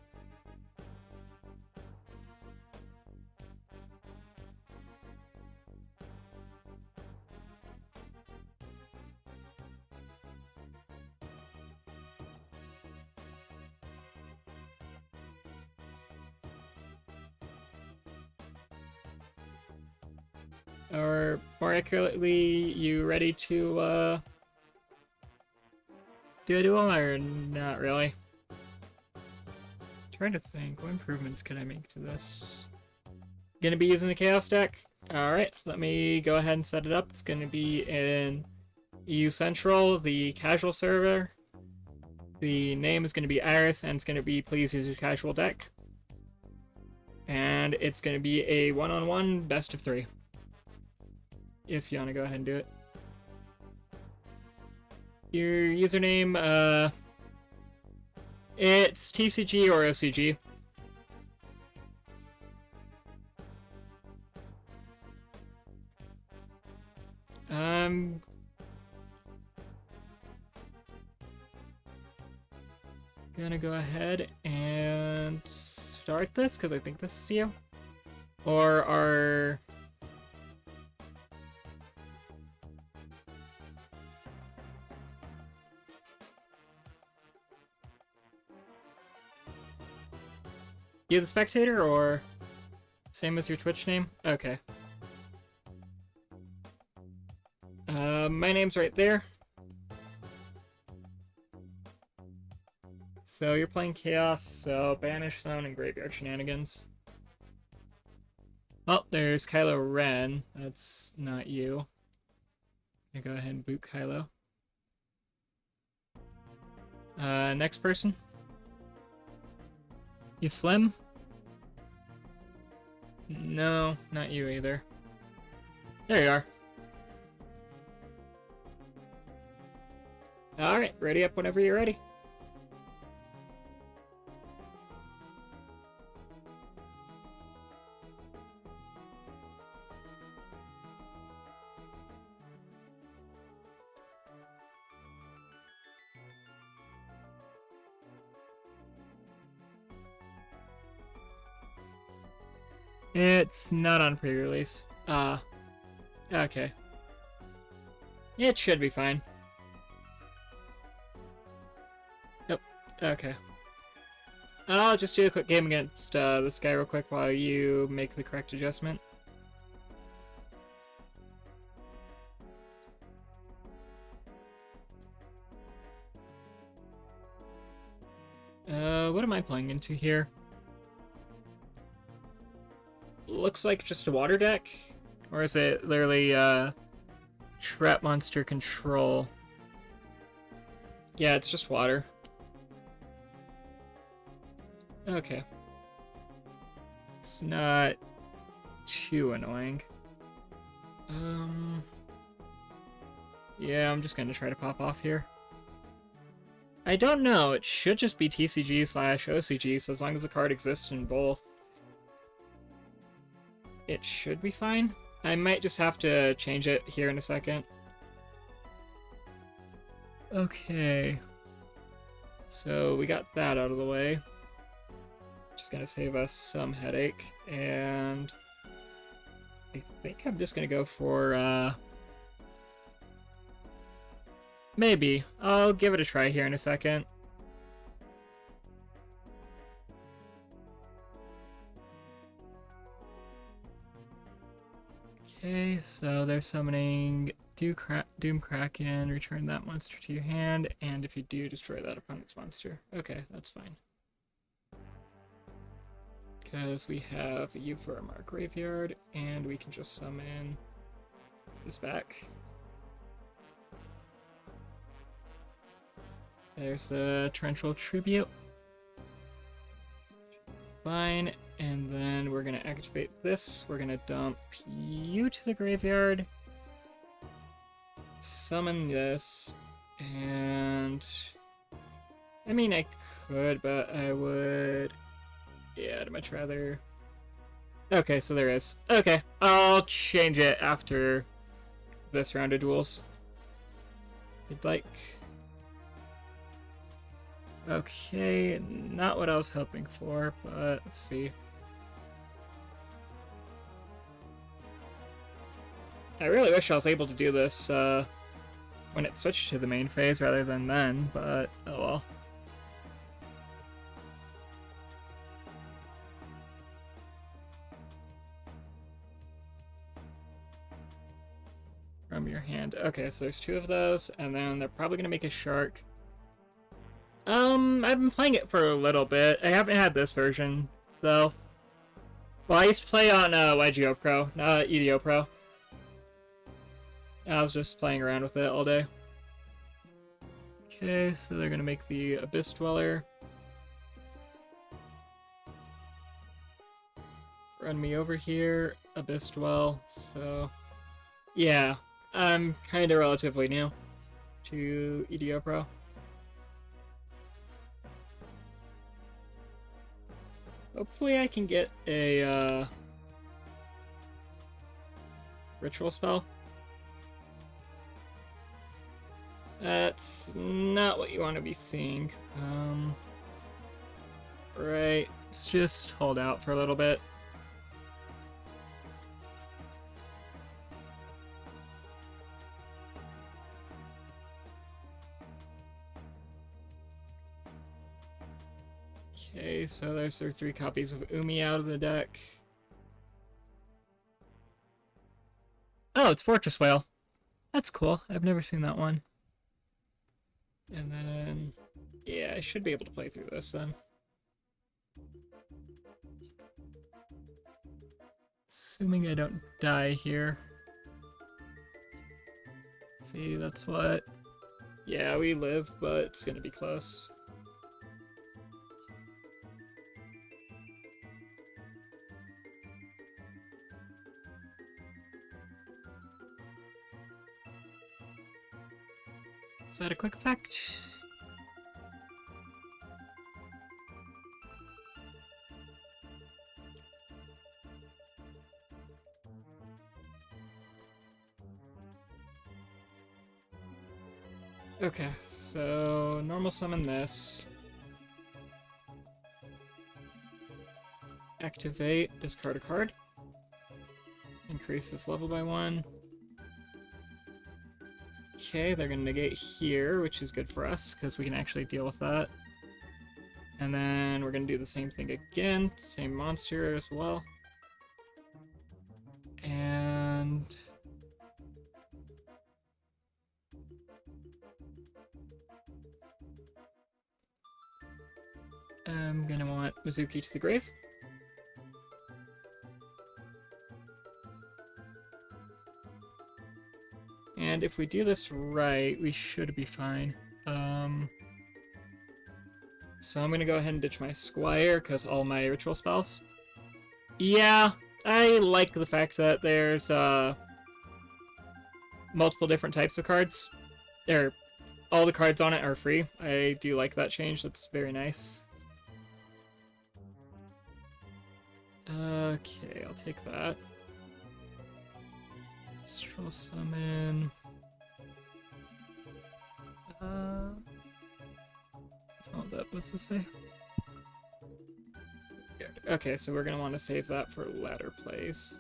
Or, more accurately, you ready to, do a duel, or not really? Trying to think, what improvements can I make to this? Gonna be using the Chaos deck? Alright, let me go ahead and set it up. It's gonna be in EU Central, the casual server. The name is gonna be Iris, and it's gonna be please use your casual deck. And it's gonna be a one-on-one best of 3. If you want to go ahead and do it. Your username, it's TCG or OCG. Gonna go ahead and start this, because I think this is you. Or our... You the spectator, or same as your Twitch name? Okay. My name's right there. So you're playing Chaos, so Banish Zone and Graveyard Shenanigans. Oh, there's Kylo Ren. That's not you. I'm gonna go ahead and boot Kylo. Next person. You Slim? No, not you either. There you are. Alright, ready up whenever you're ready. It's not on pre-release. Okay. It should be fine. Yep, okay. I'll just do a quick game against this guy real quick while you make the correct adjustment. What am I playing into here? Looks like just a water deck? Or is it literally, Trap Monster Control? Yeah, it's just water. Okay. It's not too annoying. Yeah, I'm just gonna try to pop off here. I don't know, it should just be TCG/OCG, so as long as the card exists in both, it should be fine. I might just have to change it here in a second. Okay. So we got that out of the way. Just gonna save us some headache, and I think I'm just gonna go for, maybe. I'll give it a try here in a second. Okay, so they're summoning Doom Kraken, return that monster to your hand, and if you do, destroy that opponent's monster. Okay, that's fine. Because we have a U from our graveyard, and we can just summon this back. There's a Torrential Tribute. Fine, and then we're gonna activate this. We're gonna dump you to the graveyard, summon this, and I mean I could, but I would, yeah, I'd much rather. Okay, so there is. Okay, I'll change it after this round of duels. If you'd like. Okay, not what I was hoping for, but let's see. I really wish I was able to do this when it switched to the main phase rather than then, but oh well. From your hand. Okay, so there's two of those, and then they're probably gonna make a shark. I've been playing it for a little bit. I haven't had this version, though. Well, I used to play on YGO Pro, not EDO Pro. I was just playing around with it all day. Okay, so they're gonna make the Abyss Dweller. Run me over here, Abyss Dwell, so... Yeah, I'm kinda relatively new to EDO Pro. Hopefully I can get a, ritual spell. That's not what you want to be seeing. Right, let's just hold out for a little bit. Okay, so there's their 3 copies of Umi out of the deck. Oh, it's Fortress Whale. That's cool. I've never seen that one. And then, yeah, I should be able to play through this then. Assuming I don't die here. See, that's what... Yeah, we live, but it's gonna be close. Is that a quick effect? Okay, so normal summon this. Activate, discard a card. Increase this level by 1. Okay, they're gonna negate here, which is good for us, because we can actually deal with that. And then we're gonna do the same thing again, same monster as well. And... I'm gonna want Mizuki to the grave. And if we do this right, we should be fine. So I'm gonna go ahead and ditch my Squire, because all my ritual spells. Yeah, I like the fact that there's multiple different types of cards. All the cards on it are free. I do like that change, that's very nice. Okay, I'll take that. Astral Summon. What that was to say? Okay, so we're gonna want to save that for latter plays.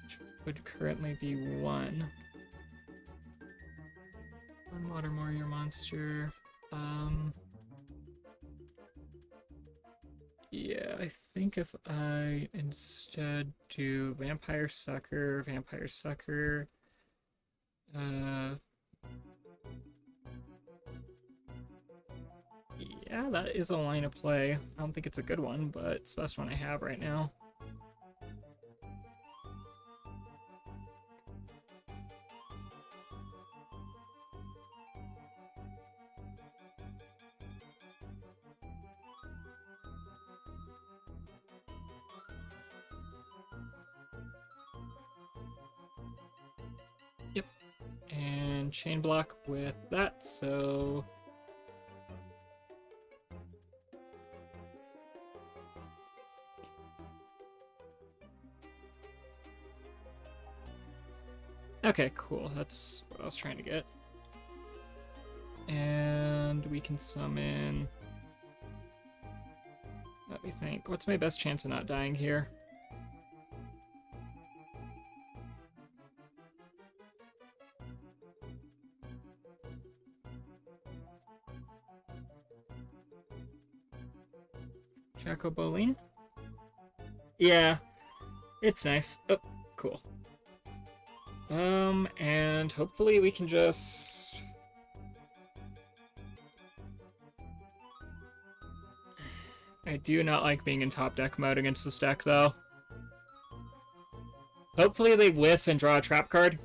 Which would currently be 1. 1 Water Warrior monster. Yeah, I think if I instead do Vampire Sucker, yeah, that is a line of play. I don't think it's a good one, but it's the best one I have right now. Yep. And chain block with that, so... Okay, cool. That's what I was trying to get. And we can summon... Let me think. What's my best chance of not dying here? Jaco Bolin? Yeah, it's nice. Oh, cool. And hopefully we can just... I do not like being in top deck mode against this deck, though. Hopefully they whiff and draw a trap card.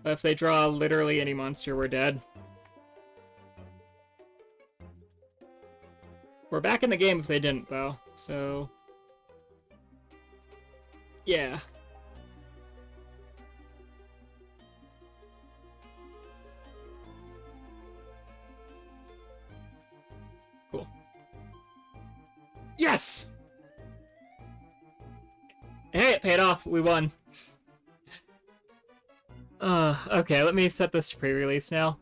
But if they draw literally any monster, we're dead. We're back in the game if they didn't, though, so... Yeah. Cool. Yes! Hey, it paid off. We won. Okay, let me set this to pre-release now.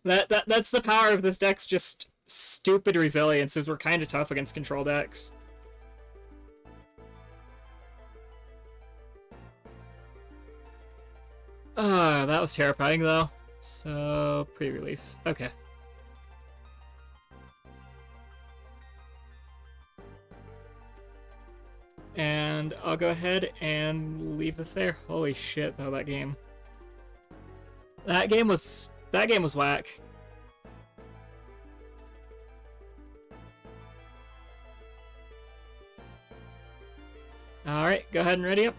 That's the power of this deck's just stupid resilience, is we're kind of tough against control decks. That was terrifying, though. So, pre-release. Okay. And I'll go ahead and leave this there. Holy shit, though, that game. That game was whack. Alright, go ahead and ready up.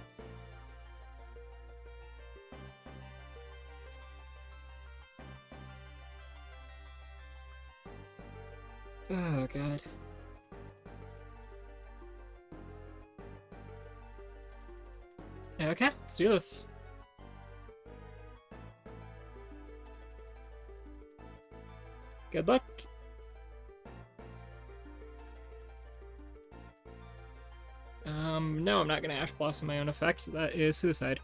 Oh, God. Okay, let's do this. Good luck. No, I'm not gonna Ash Blossom my own effect. That is suicide.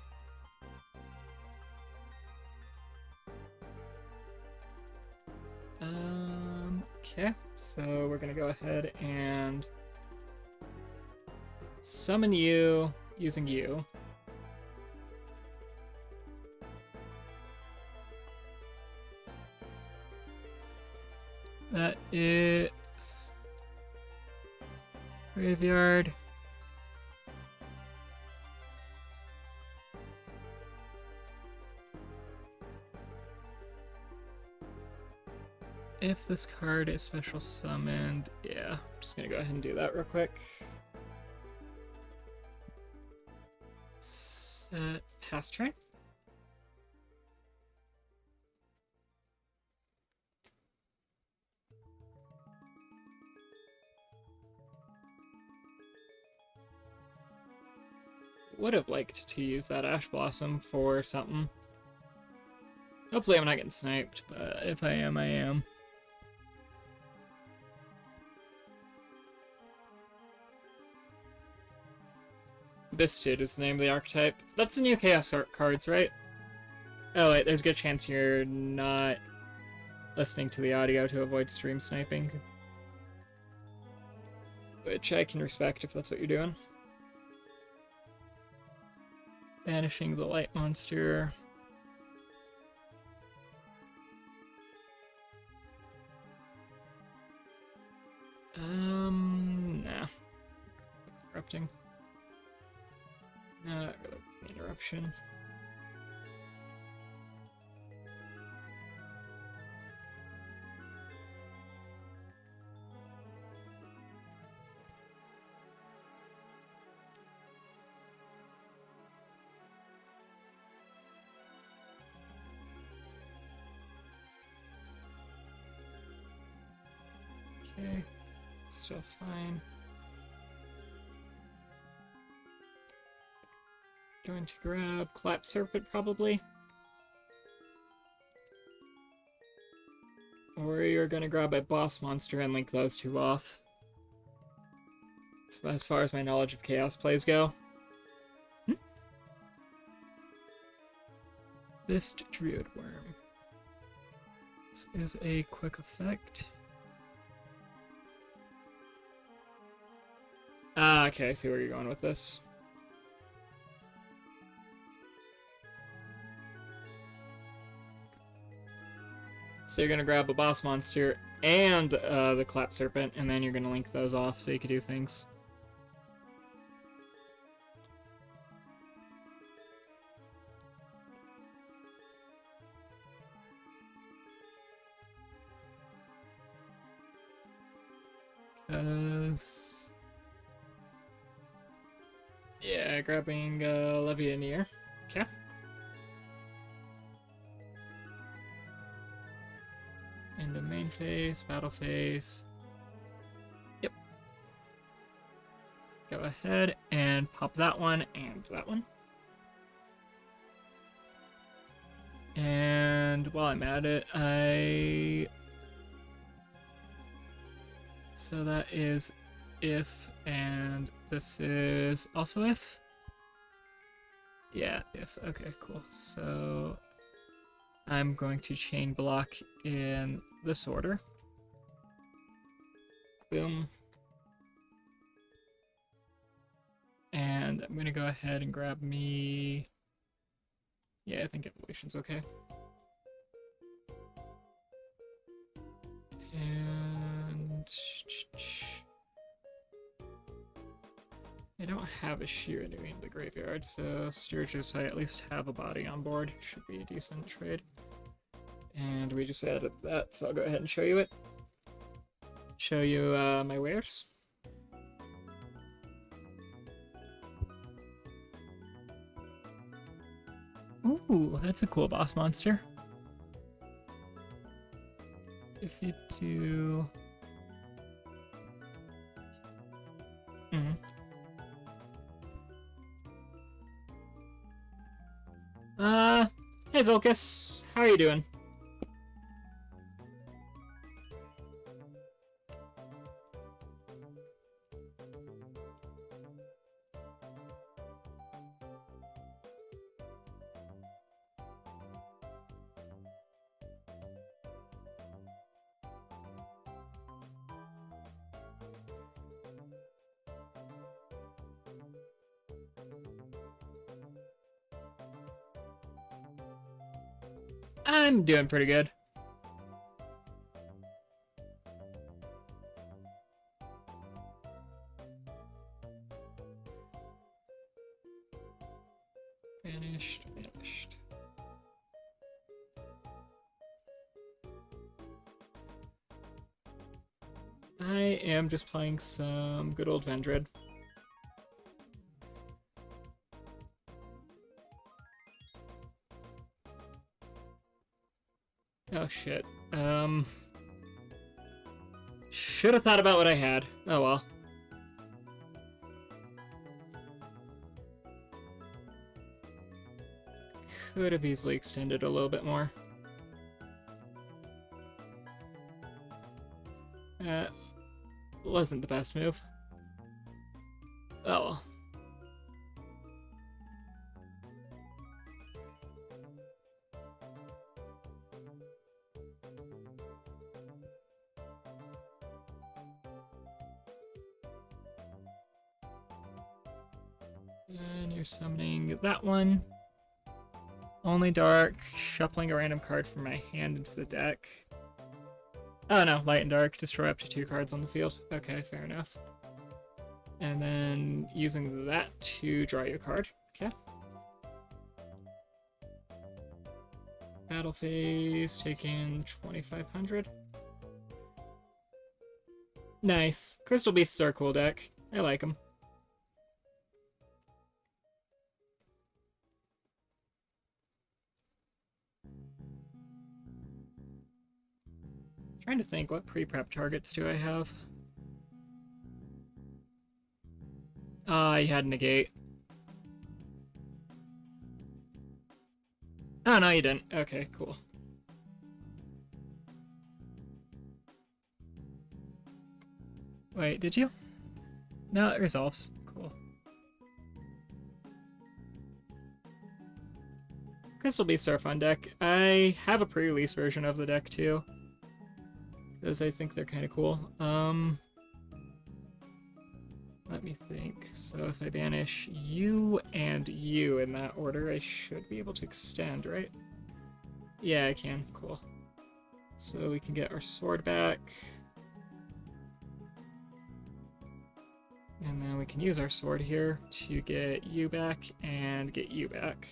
Okay, so we're gonna go ahead and summon you using you. That is graveyard. If this card is special summoned, yeah, I'm just gonna go ahead and do that real quick. Set pass turn. Would have liked to use that Ash Blossom for something. Hopefully I'm not getting sniped, but if I am, I am. Biscuit is the name of the archetype. That's the new Chaos Art cards, right? Oh wait, there's a good chance you're not listening to the audio to avoid stream sniping. Which I can respect if that's what you're doing. Banishing the light monster. Nah. Interrupting. Not really interruption. Okay, still fine. Going to grab Clap Serpent, probably. Or you're gonna grab a boss monster and link those two off. As far as my knowledge of Chaos plays go. Fist Druid Worm. This is a quick effect. Ah, okay, I see where you're going with this. So you're gonna grab a boss monster and the Clap Serpent, and then you're gonna link those off so you can do things. Yeah, grabbing Levianeer. Okay. Into main phase, battle phase. Yep. Go ahead and pop that one and that one. And while I'm at it, so that is if, and this is also if? Yeah, if. Okay, cool. So I'm going to chain block in this order. Boom. And I'm going to go ahead and grab me... Yeah, I think Evolution's okay. have a Shiranui in the graveyard, so Sturgis, I at least have a body on board. Should be a decent trade. And we just added that, so I'll go ahead and show you it. Show you my wares. Ooh, that's a cool boss monster. If you do... Hey Zolkus, how are you doing? I'm doing pretty good. Vanished. I am just playing some good old Vendred. Oh shit. Should have thought about what I had. Oh well. Could have easily extended a little bit more. Wasn't the best move. Oh well. And you're summoning that one. Only dark, shuffling a random card from my hand into the deck. Oh no, light and dark, destroy up to 2 cards on the field. Okay, fair enough. And then using that to draw you a card. Okay. Battle phase, taking 2,500. Nice. Crystal Beasts are a cool deck. I like them. Trying to think, what pre-prep targets do I have? I had negate. Oh, no, you didn't. Okay, cool. Wait, did you? No, it resolves. Cool. Crystal Beasts are a fun deck. I have a pre-release version of the deck, too. Because I think they're kind of cool. Let me think. So if I banish you and you in that order, I should be able to extend, right? Yeah, I can. Cool. So we can get our sword back. And then we can use our sword here to get you back and get you back.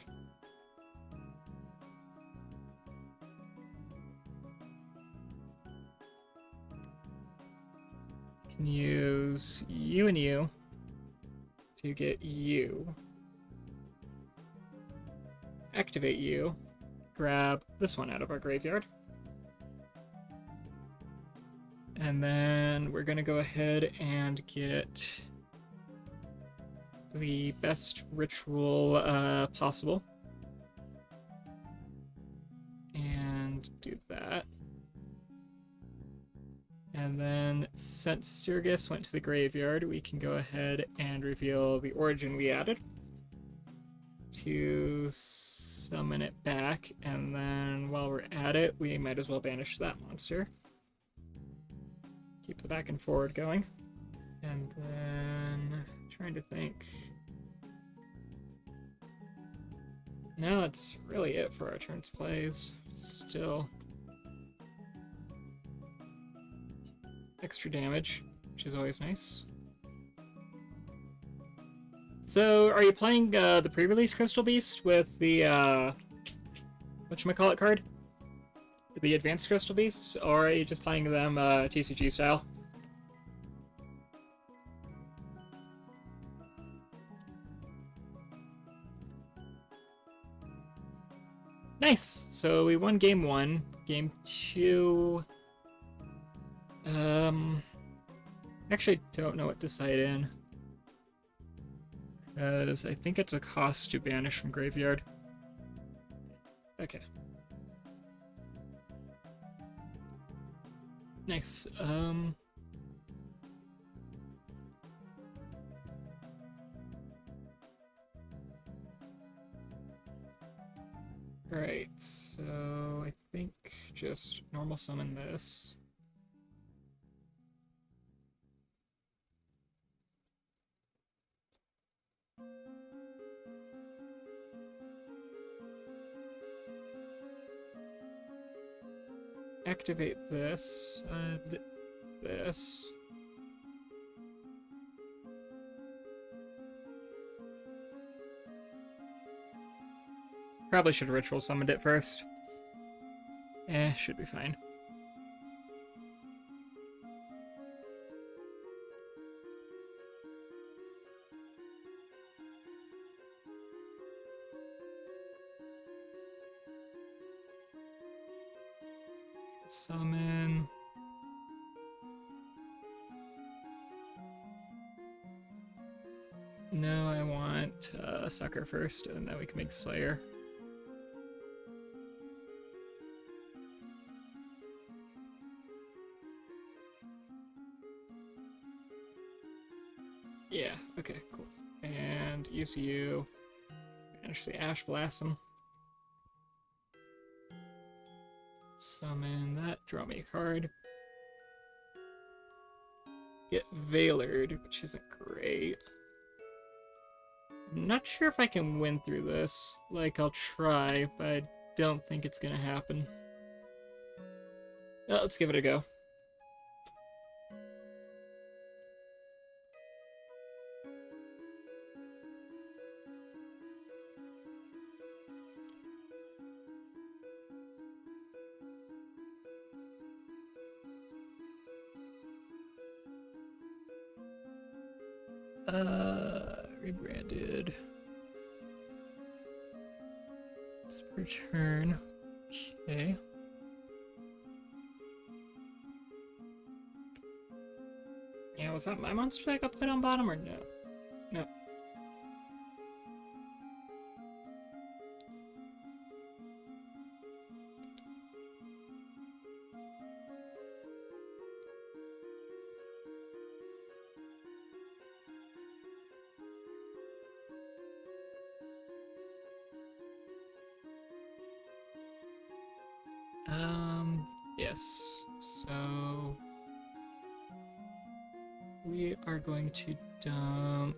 Can use you and you to get you. Activate you. Grab this one out of our graveyard. And then we're gonna go ahead and get the best ritual possible. And do that. And then since Sturgis went to the graveyard, we can go ahead and reveal the origin we added to summon it back. And then while we're at it, we might as well banish that monster. Keep the back and forward going. And then trying to think. No, that's really it for our turn's plays. Still extra damage, which is always nice. So, are you playing the pre-release Crystal Beast with the whatchamacallit card? The Advanced Crystal Beasts, or are you just playing them TCG style? Nice! So we won game 1. Game 2... Actually, don't know what to side in. Because I think it's a cost to banish from graveyard. Okay. Nice. Alright, so I think just normal summon this. Activate this, this. Probably should have ritual summoned it first. Should be fine. Summon. No, I want Sucker first, and then we can make Slayer. Yeah, okay, cool. And use you. Manage the Ash Blossom. Summon that, draw me a card. Get Veilered, which isn't great. I'm not sure if I can win through this. Like, I'll try, but I don't think it's gonna happen. Let's give it a go. Rebranded. Let's return. Okay. Yeah, was that my monster that got put on bottom or no? No. Yes. So we are going to dump.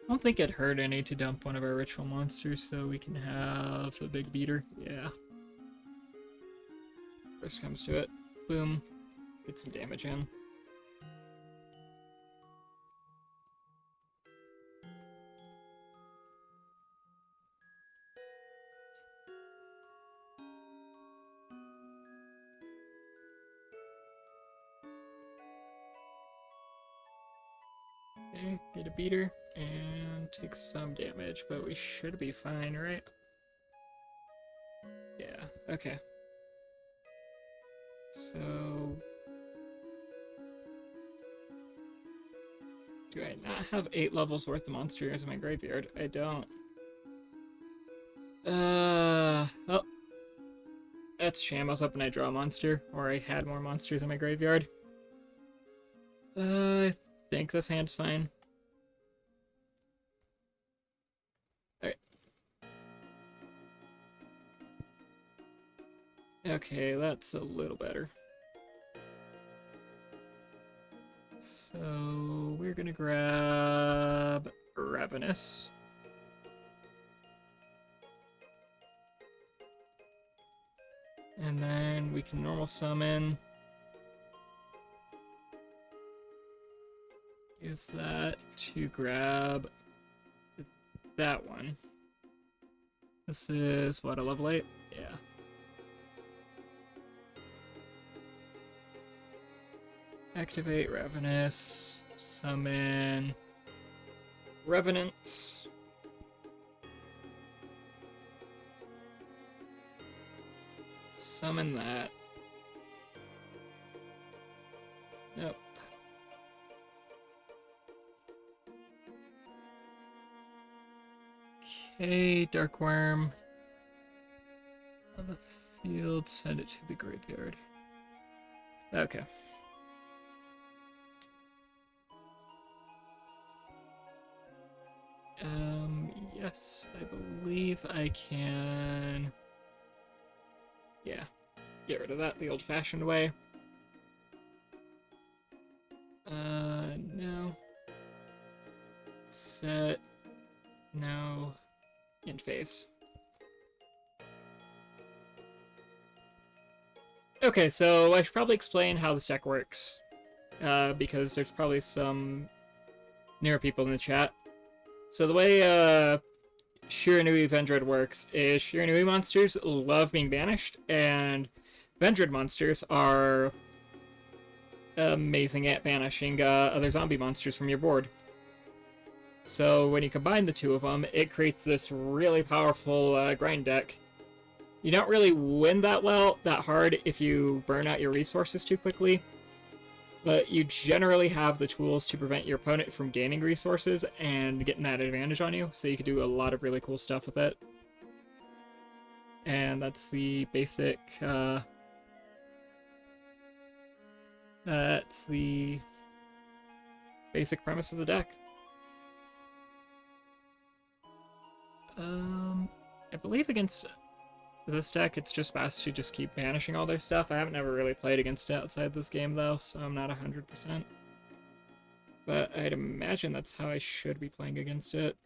I don't think it hurt any to dump one of our ritual monsters so we can have a big beater. Yeah. First comes to it. Boom. Get some damage in. Okay, get a beater and take some damage, but we should be fine, right? Yeah, okay. So... do I not have 8 levels worth of monsters in my graveyard? I don't. Oh. That's a shame. I was hoping I'd draw a monster, or I had more monsters in my graveyard. I think this hand's fine. Alright. Okay, that's a little better. So, we're gonna grab Ravenous. And then we can normal summon. use that to grab that one. This is, what, a level 8? Yeah. Activate Ravenous, summon Revenants. Summon that. Nope. Okay, Darkworm. On the field, send it to the graveyard. Okay. Yes, I believe I can... Yeah, get rid of that the old-fashioned way. No. Set. No. End phase. Okay, so I should probably explain how this deck works, because there's probably some newer people in the chat. So the way Shiranui Vendread works is Shiranui monsters love being banished, and Vendread monsters are amazing at banishing other zombie monsters from your board. So when you combine the two of them, it creates this really powerful grind deck. You don't really win that hard if you burn out your resources too quickly, but you generally have the tools to prevent your opponent from gaining resources and getting that advantage on you, so you can do a lot of really cool stuff with it. And that's the basic, premise of the deck. I believe against this deck, it's just best to just keep banishing all their stuff. I haven't ever really played against it outside this game, though, so I'm not 100%. But I'd imagine that's how I should be playing against it.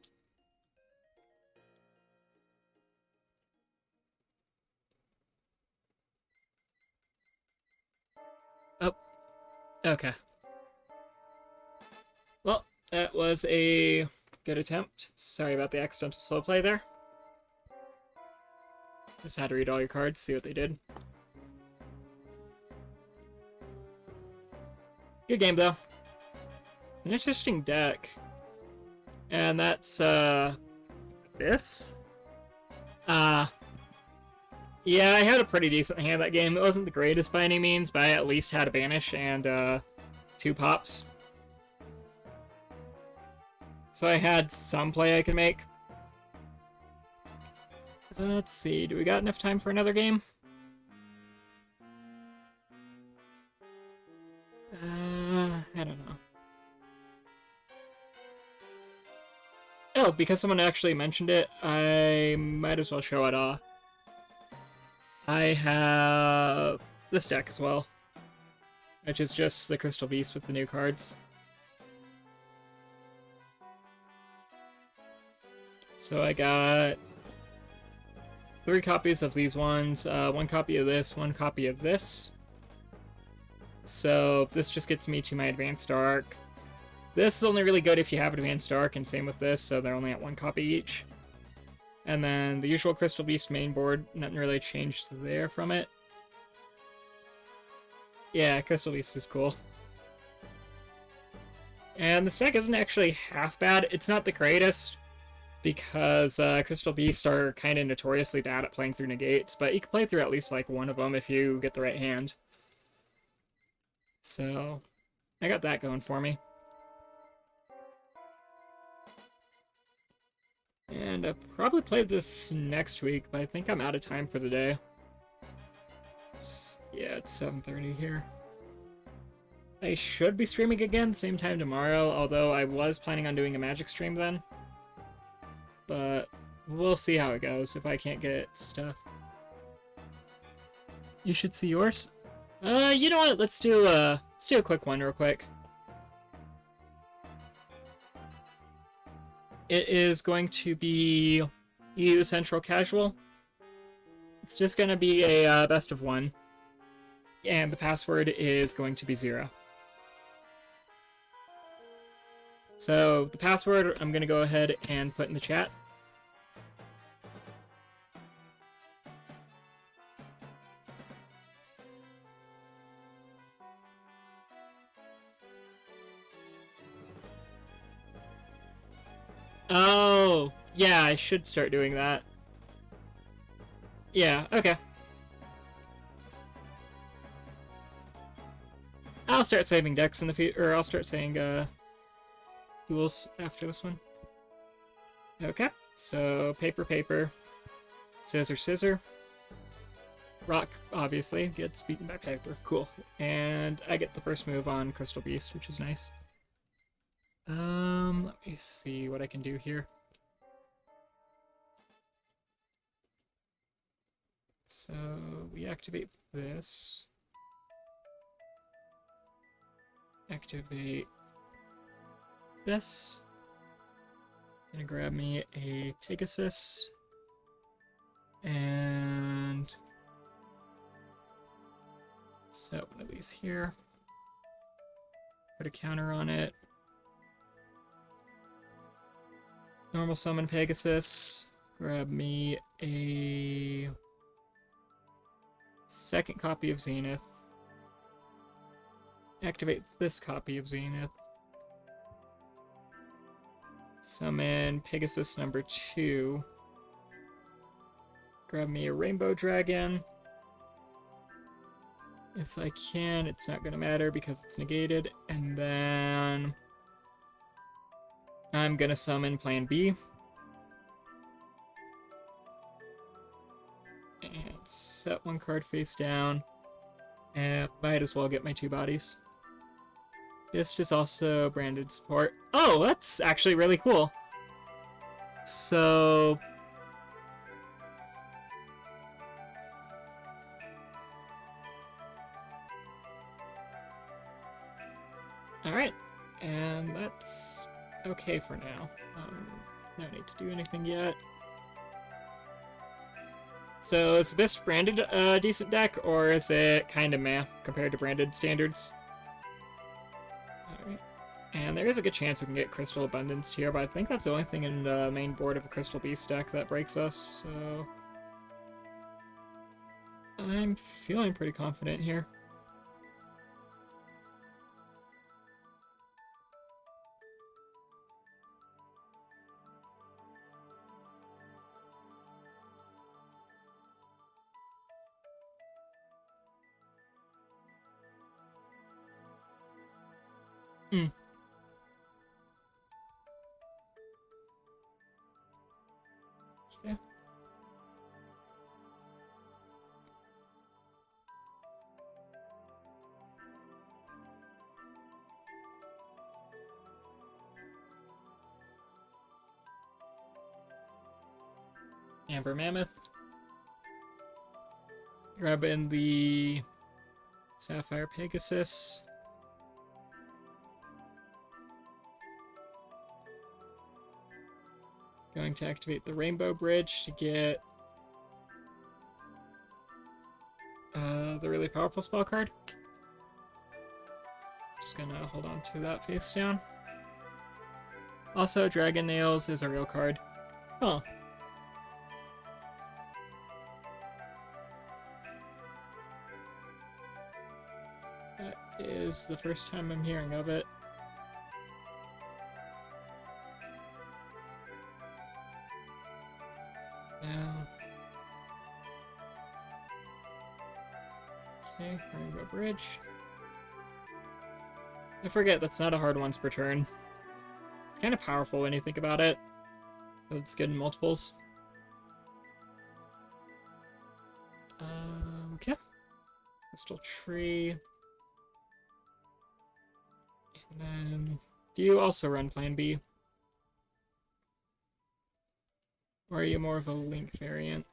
Oh. Okay. Well, that was a good attempt. Sorry about the accidental slow play there. Just had to read all your cards, see what they did. Good game, though. It's an interesting deck. And that's, this? Yeah, I had a pretty decent hand that game. It wasn't the greatest by any means, but I at least had a banish and, 2 pops. So I had some play I could make. Let's see, do we got enough time for another game? I don't know. Oh, because someone actually mentioned it, I might as well show it off. I have this deck as well, which is just the Crystal Beast with the new cards. So I got 3 copies of these ones, 1 copy of this, 1 copy of this. So this just gets me to my Advanced Arc. This is only really good if you have Advanced Arc, and same with this, so they're only at 1 copy each. And then the usual Crystal Beast main board, nothing really changed there from it. Yeah, Crystal Beast is cool. And this deck isn't actually half bad. It's not the greatest, because Crystal Beasts are kind of notoriously bad at playing through negates, but you can play through at least like one of them if you get the right hand. So, I got that going for me. And I'll probably play this next week, but I think I'm out of time for the day. It's 7:30 here. I should be streaming again, same time tomorrow, although I was planning on doing a Magic stream then. But we'll see how it goes if I can't get stuff. You should see yours. You know what? Let's do a quick one real quick. It is going to be EU Central Casual. It's just going to be a best of 1. And the password is going to be 0. So the password I'm going to go ahead and put in the chat. Oh, yeah, I should start doing that. Yeah, okay. I'll start saving decks in the future, or I'll start saying, duels after this one. Okay, so paper, paper, scissor, scissor. Rock, obviously, gets beaten by paper. Cool. And I get the first move on Crystal Beast, which is nice. Let me see what I can do here. So we activate this. Activate this. Gonna grab me a Pegasus. And set one of these here. Put a counter on it. Normal summon Pegasus. Grab me a second copy of Zenith. Activate this copy of Zenith. Summon Pegasus number 2. Grab me a Rainbow Dragon. If I can, it's not going to matter because it's negated. And then I'm going to summon Plan B. And set one card face down. And might as well get my 2 bodies. This is also branded support. Oh, that's actually really cool. So alright, and that's okay for now. No need to do anything yet. So is this branded a decent deck, or is it kind of meh compared to branded standards? Alright, and there is a good chance we can get Crystal Abundance here, but I think that's the only thing in the main board of a Crystal Beast deck that breaks us, so I'm feeling pretty confident here. Hmm. Okay. Amber Mammoth. Grab in the Sapphire Pegasus. Going to activate the Rainbow Bridge to get the really powerful spell card. Just gonna hold on to that face down. Also, Dragon Nails is a real card. Oh. That is the first time I'm hearing of it. Now. Okay, Rainbow Bridge. I forget that's not a hard once per turn. It's kind of powerful when you think about it. It's good in multiples. Okay. Crystal Tree. And then, do you also run Plan B? Or are you more of a Link variant?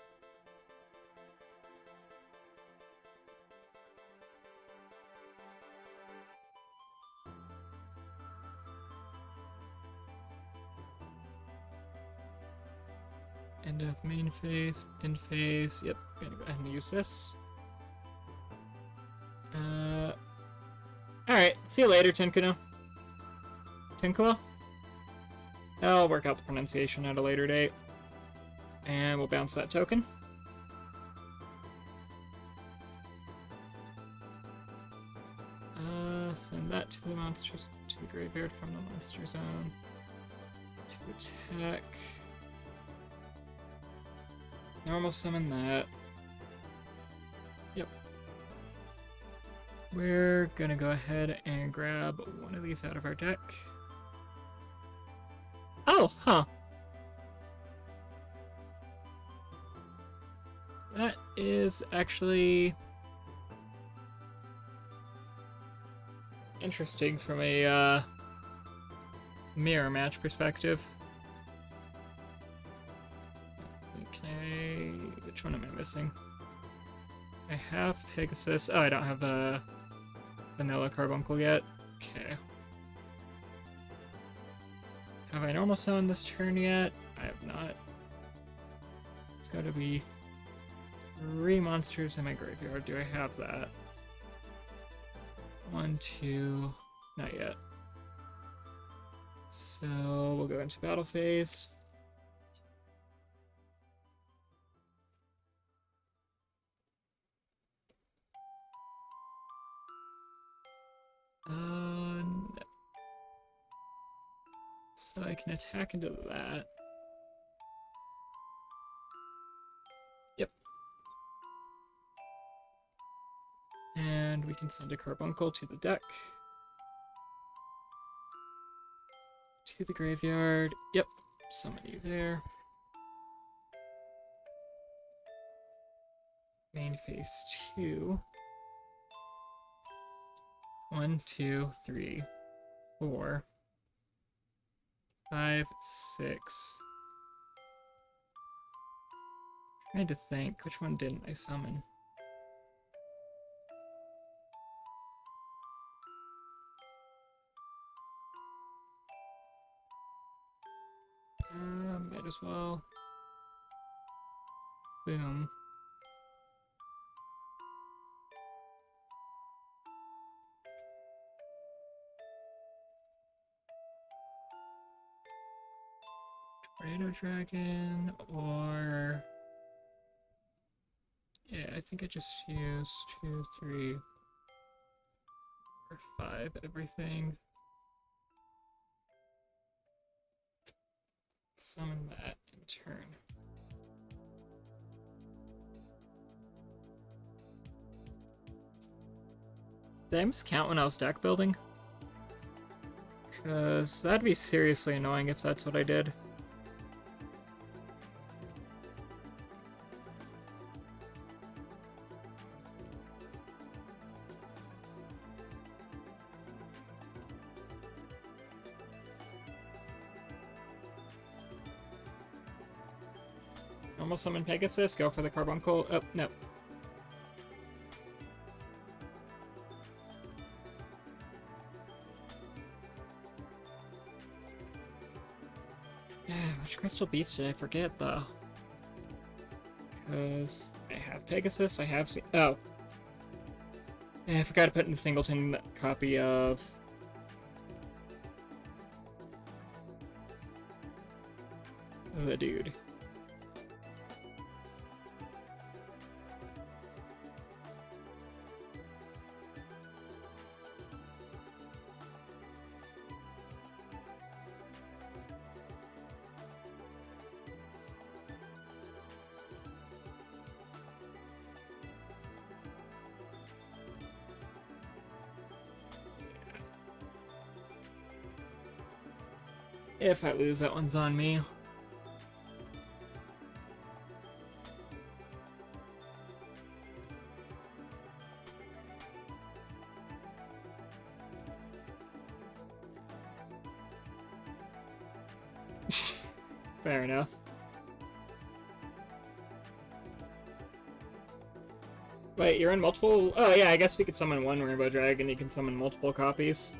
End of main phase, end phase. Yep, gonna go ahead and use this. Alright, see you later, Tenkuno. Tenkuo? I'll work out the pronunciation at a later date. And we'll bounce that token. Send that to the monsters, to the graveyard from the monster zone. To attack. Normal summon that. Yep. We're gonna go ahead and grab one of these out of our deck. Oh, huh. That is actually interesting from a mirror match perspective. Okay, which one am I missing? I have Pegasus. Oh, I don't have a Vanilla Carbuncle yet. Okay. Have I normal summoned this turn yet? I have not. It's got to be 3 monsters in my graveyard. Do I have that? 1, 2... Not yet. So we'll go into battle phase. No. So I can attack into that. Yep. And we can send a Carbuncle to the deck. To the graveyard. Yep. Summon you there. Main phase 2. 1, 2, 3, 4, 5, 6. Trying to think, which one didn't I summon? Might as well. Boom. Tornado Dragon, or... Yeah, I think I just used 2, 3, 4, 5, everything. Summon that in turn. Did I miscount when I was deck building? Because that'd be seriously annoying if that's what I did. Normal summon Pegasus, go for the Carbuncle. Oh, no. Which Crystal Beast did I forget, though? Because I have Pegasus, I have... Oh. I forgot to put in the Singleton copy of... the dude. If I lose, that one's on me. Fair enough. Wait, you're in multiple... Oh yeah, I guess we could summon one Rainbow Dragon, you can summon multiple copies.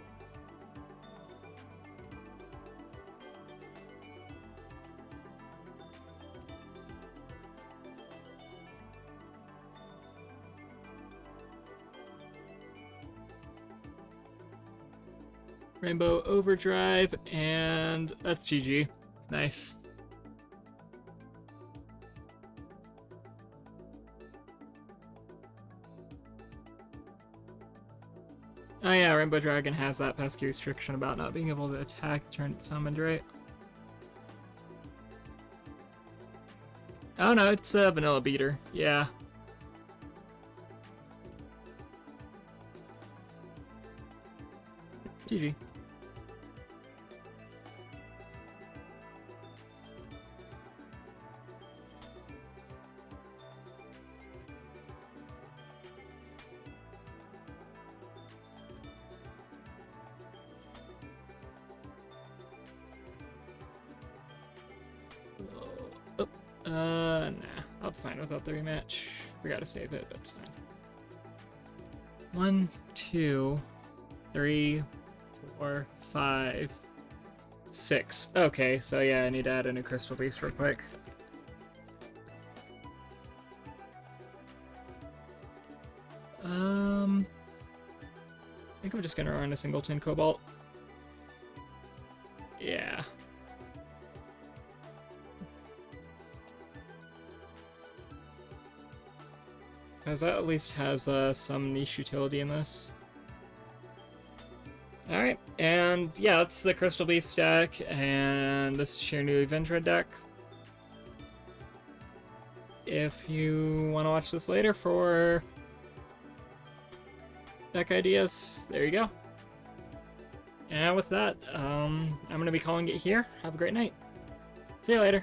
Rainbow Overdrive, and that's GG. Nice. Oh yeah, Rainbow Dragon has that pesky restriction about not being able to attack turn it's summoned, right? Oh no, it's a Vanilla Beater. Yeah. GG. Nah. I'll be fine without the rematch. We gotta save it, but it's fine. 1, 2, 3, 4, 5, 6. Okay, so yeah, I need to add in a Crystal Beast real quick. I think I'm just gonna run a Singleton Cobalt. Yeah. Because that at least has some niche utility in this. Alright, and yeah, that's the Crystal Beast deck, and this is your new Vendread deck. If you want to watch this later for deck ideas, there you go. And with that, I'm going to be calling it here. Have a great night. See you later.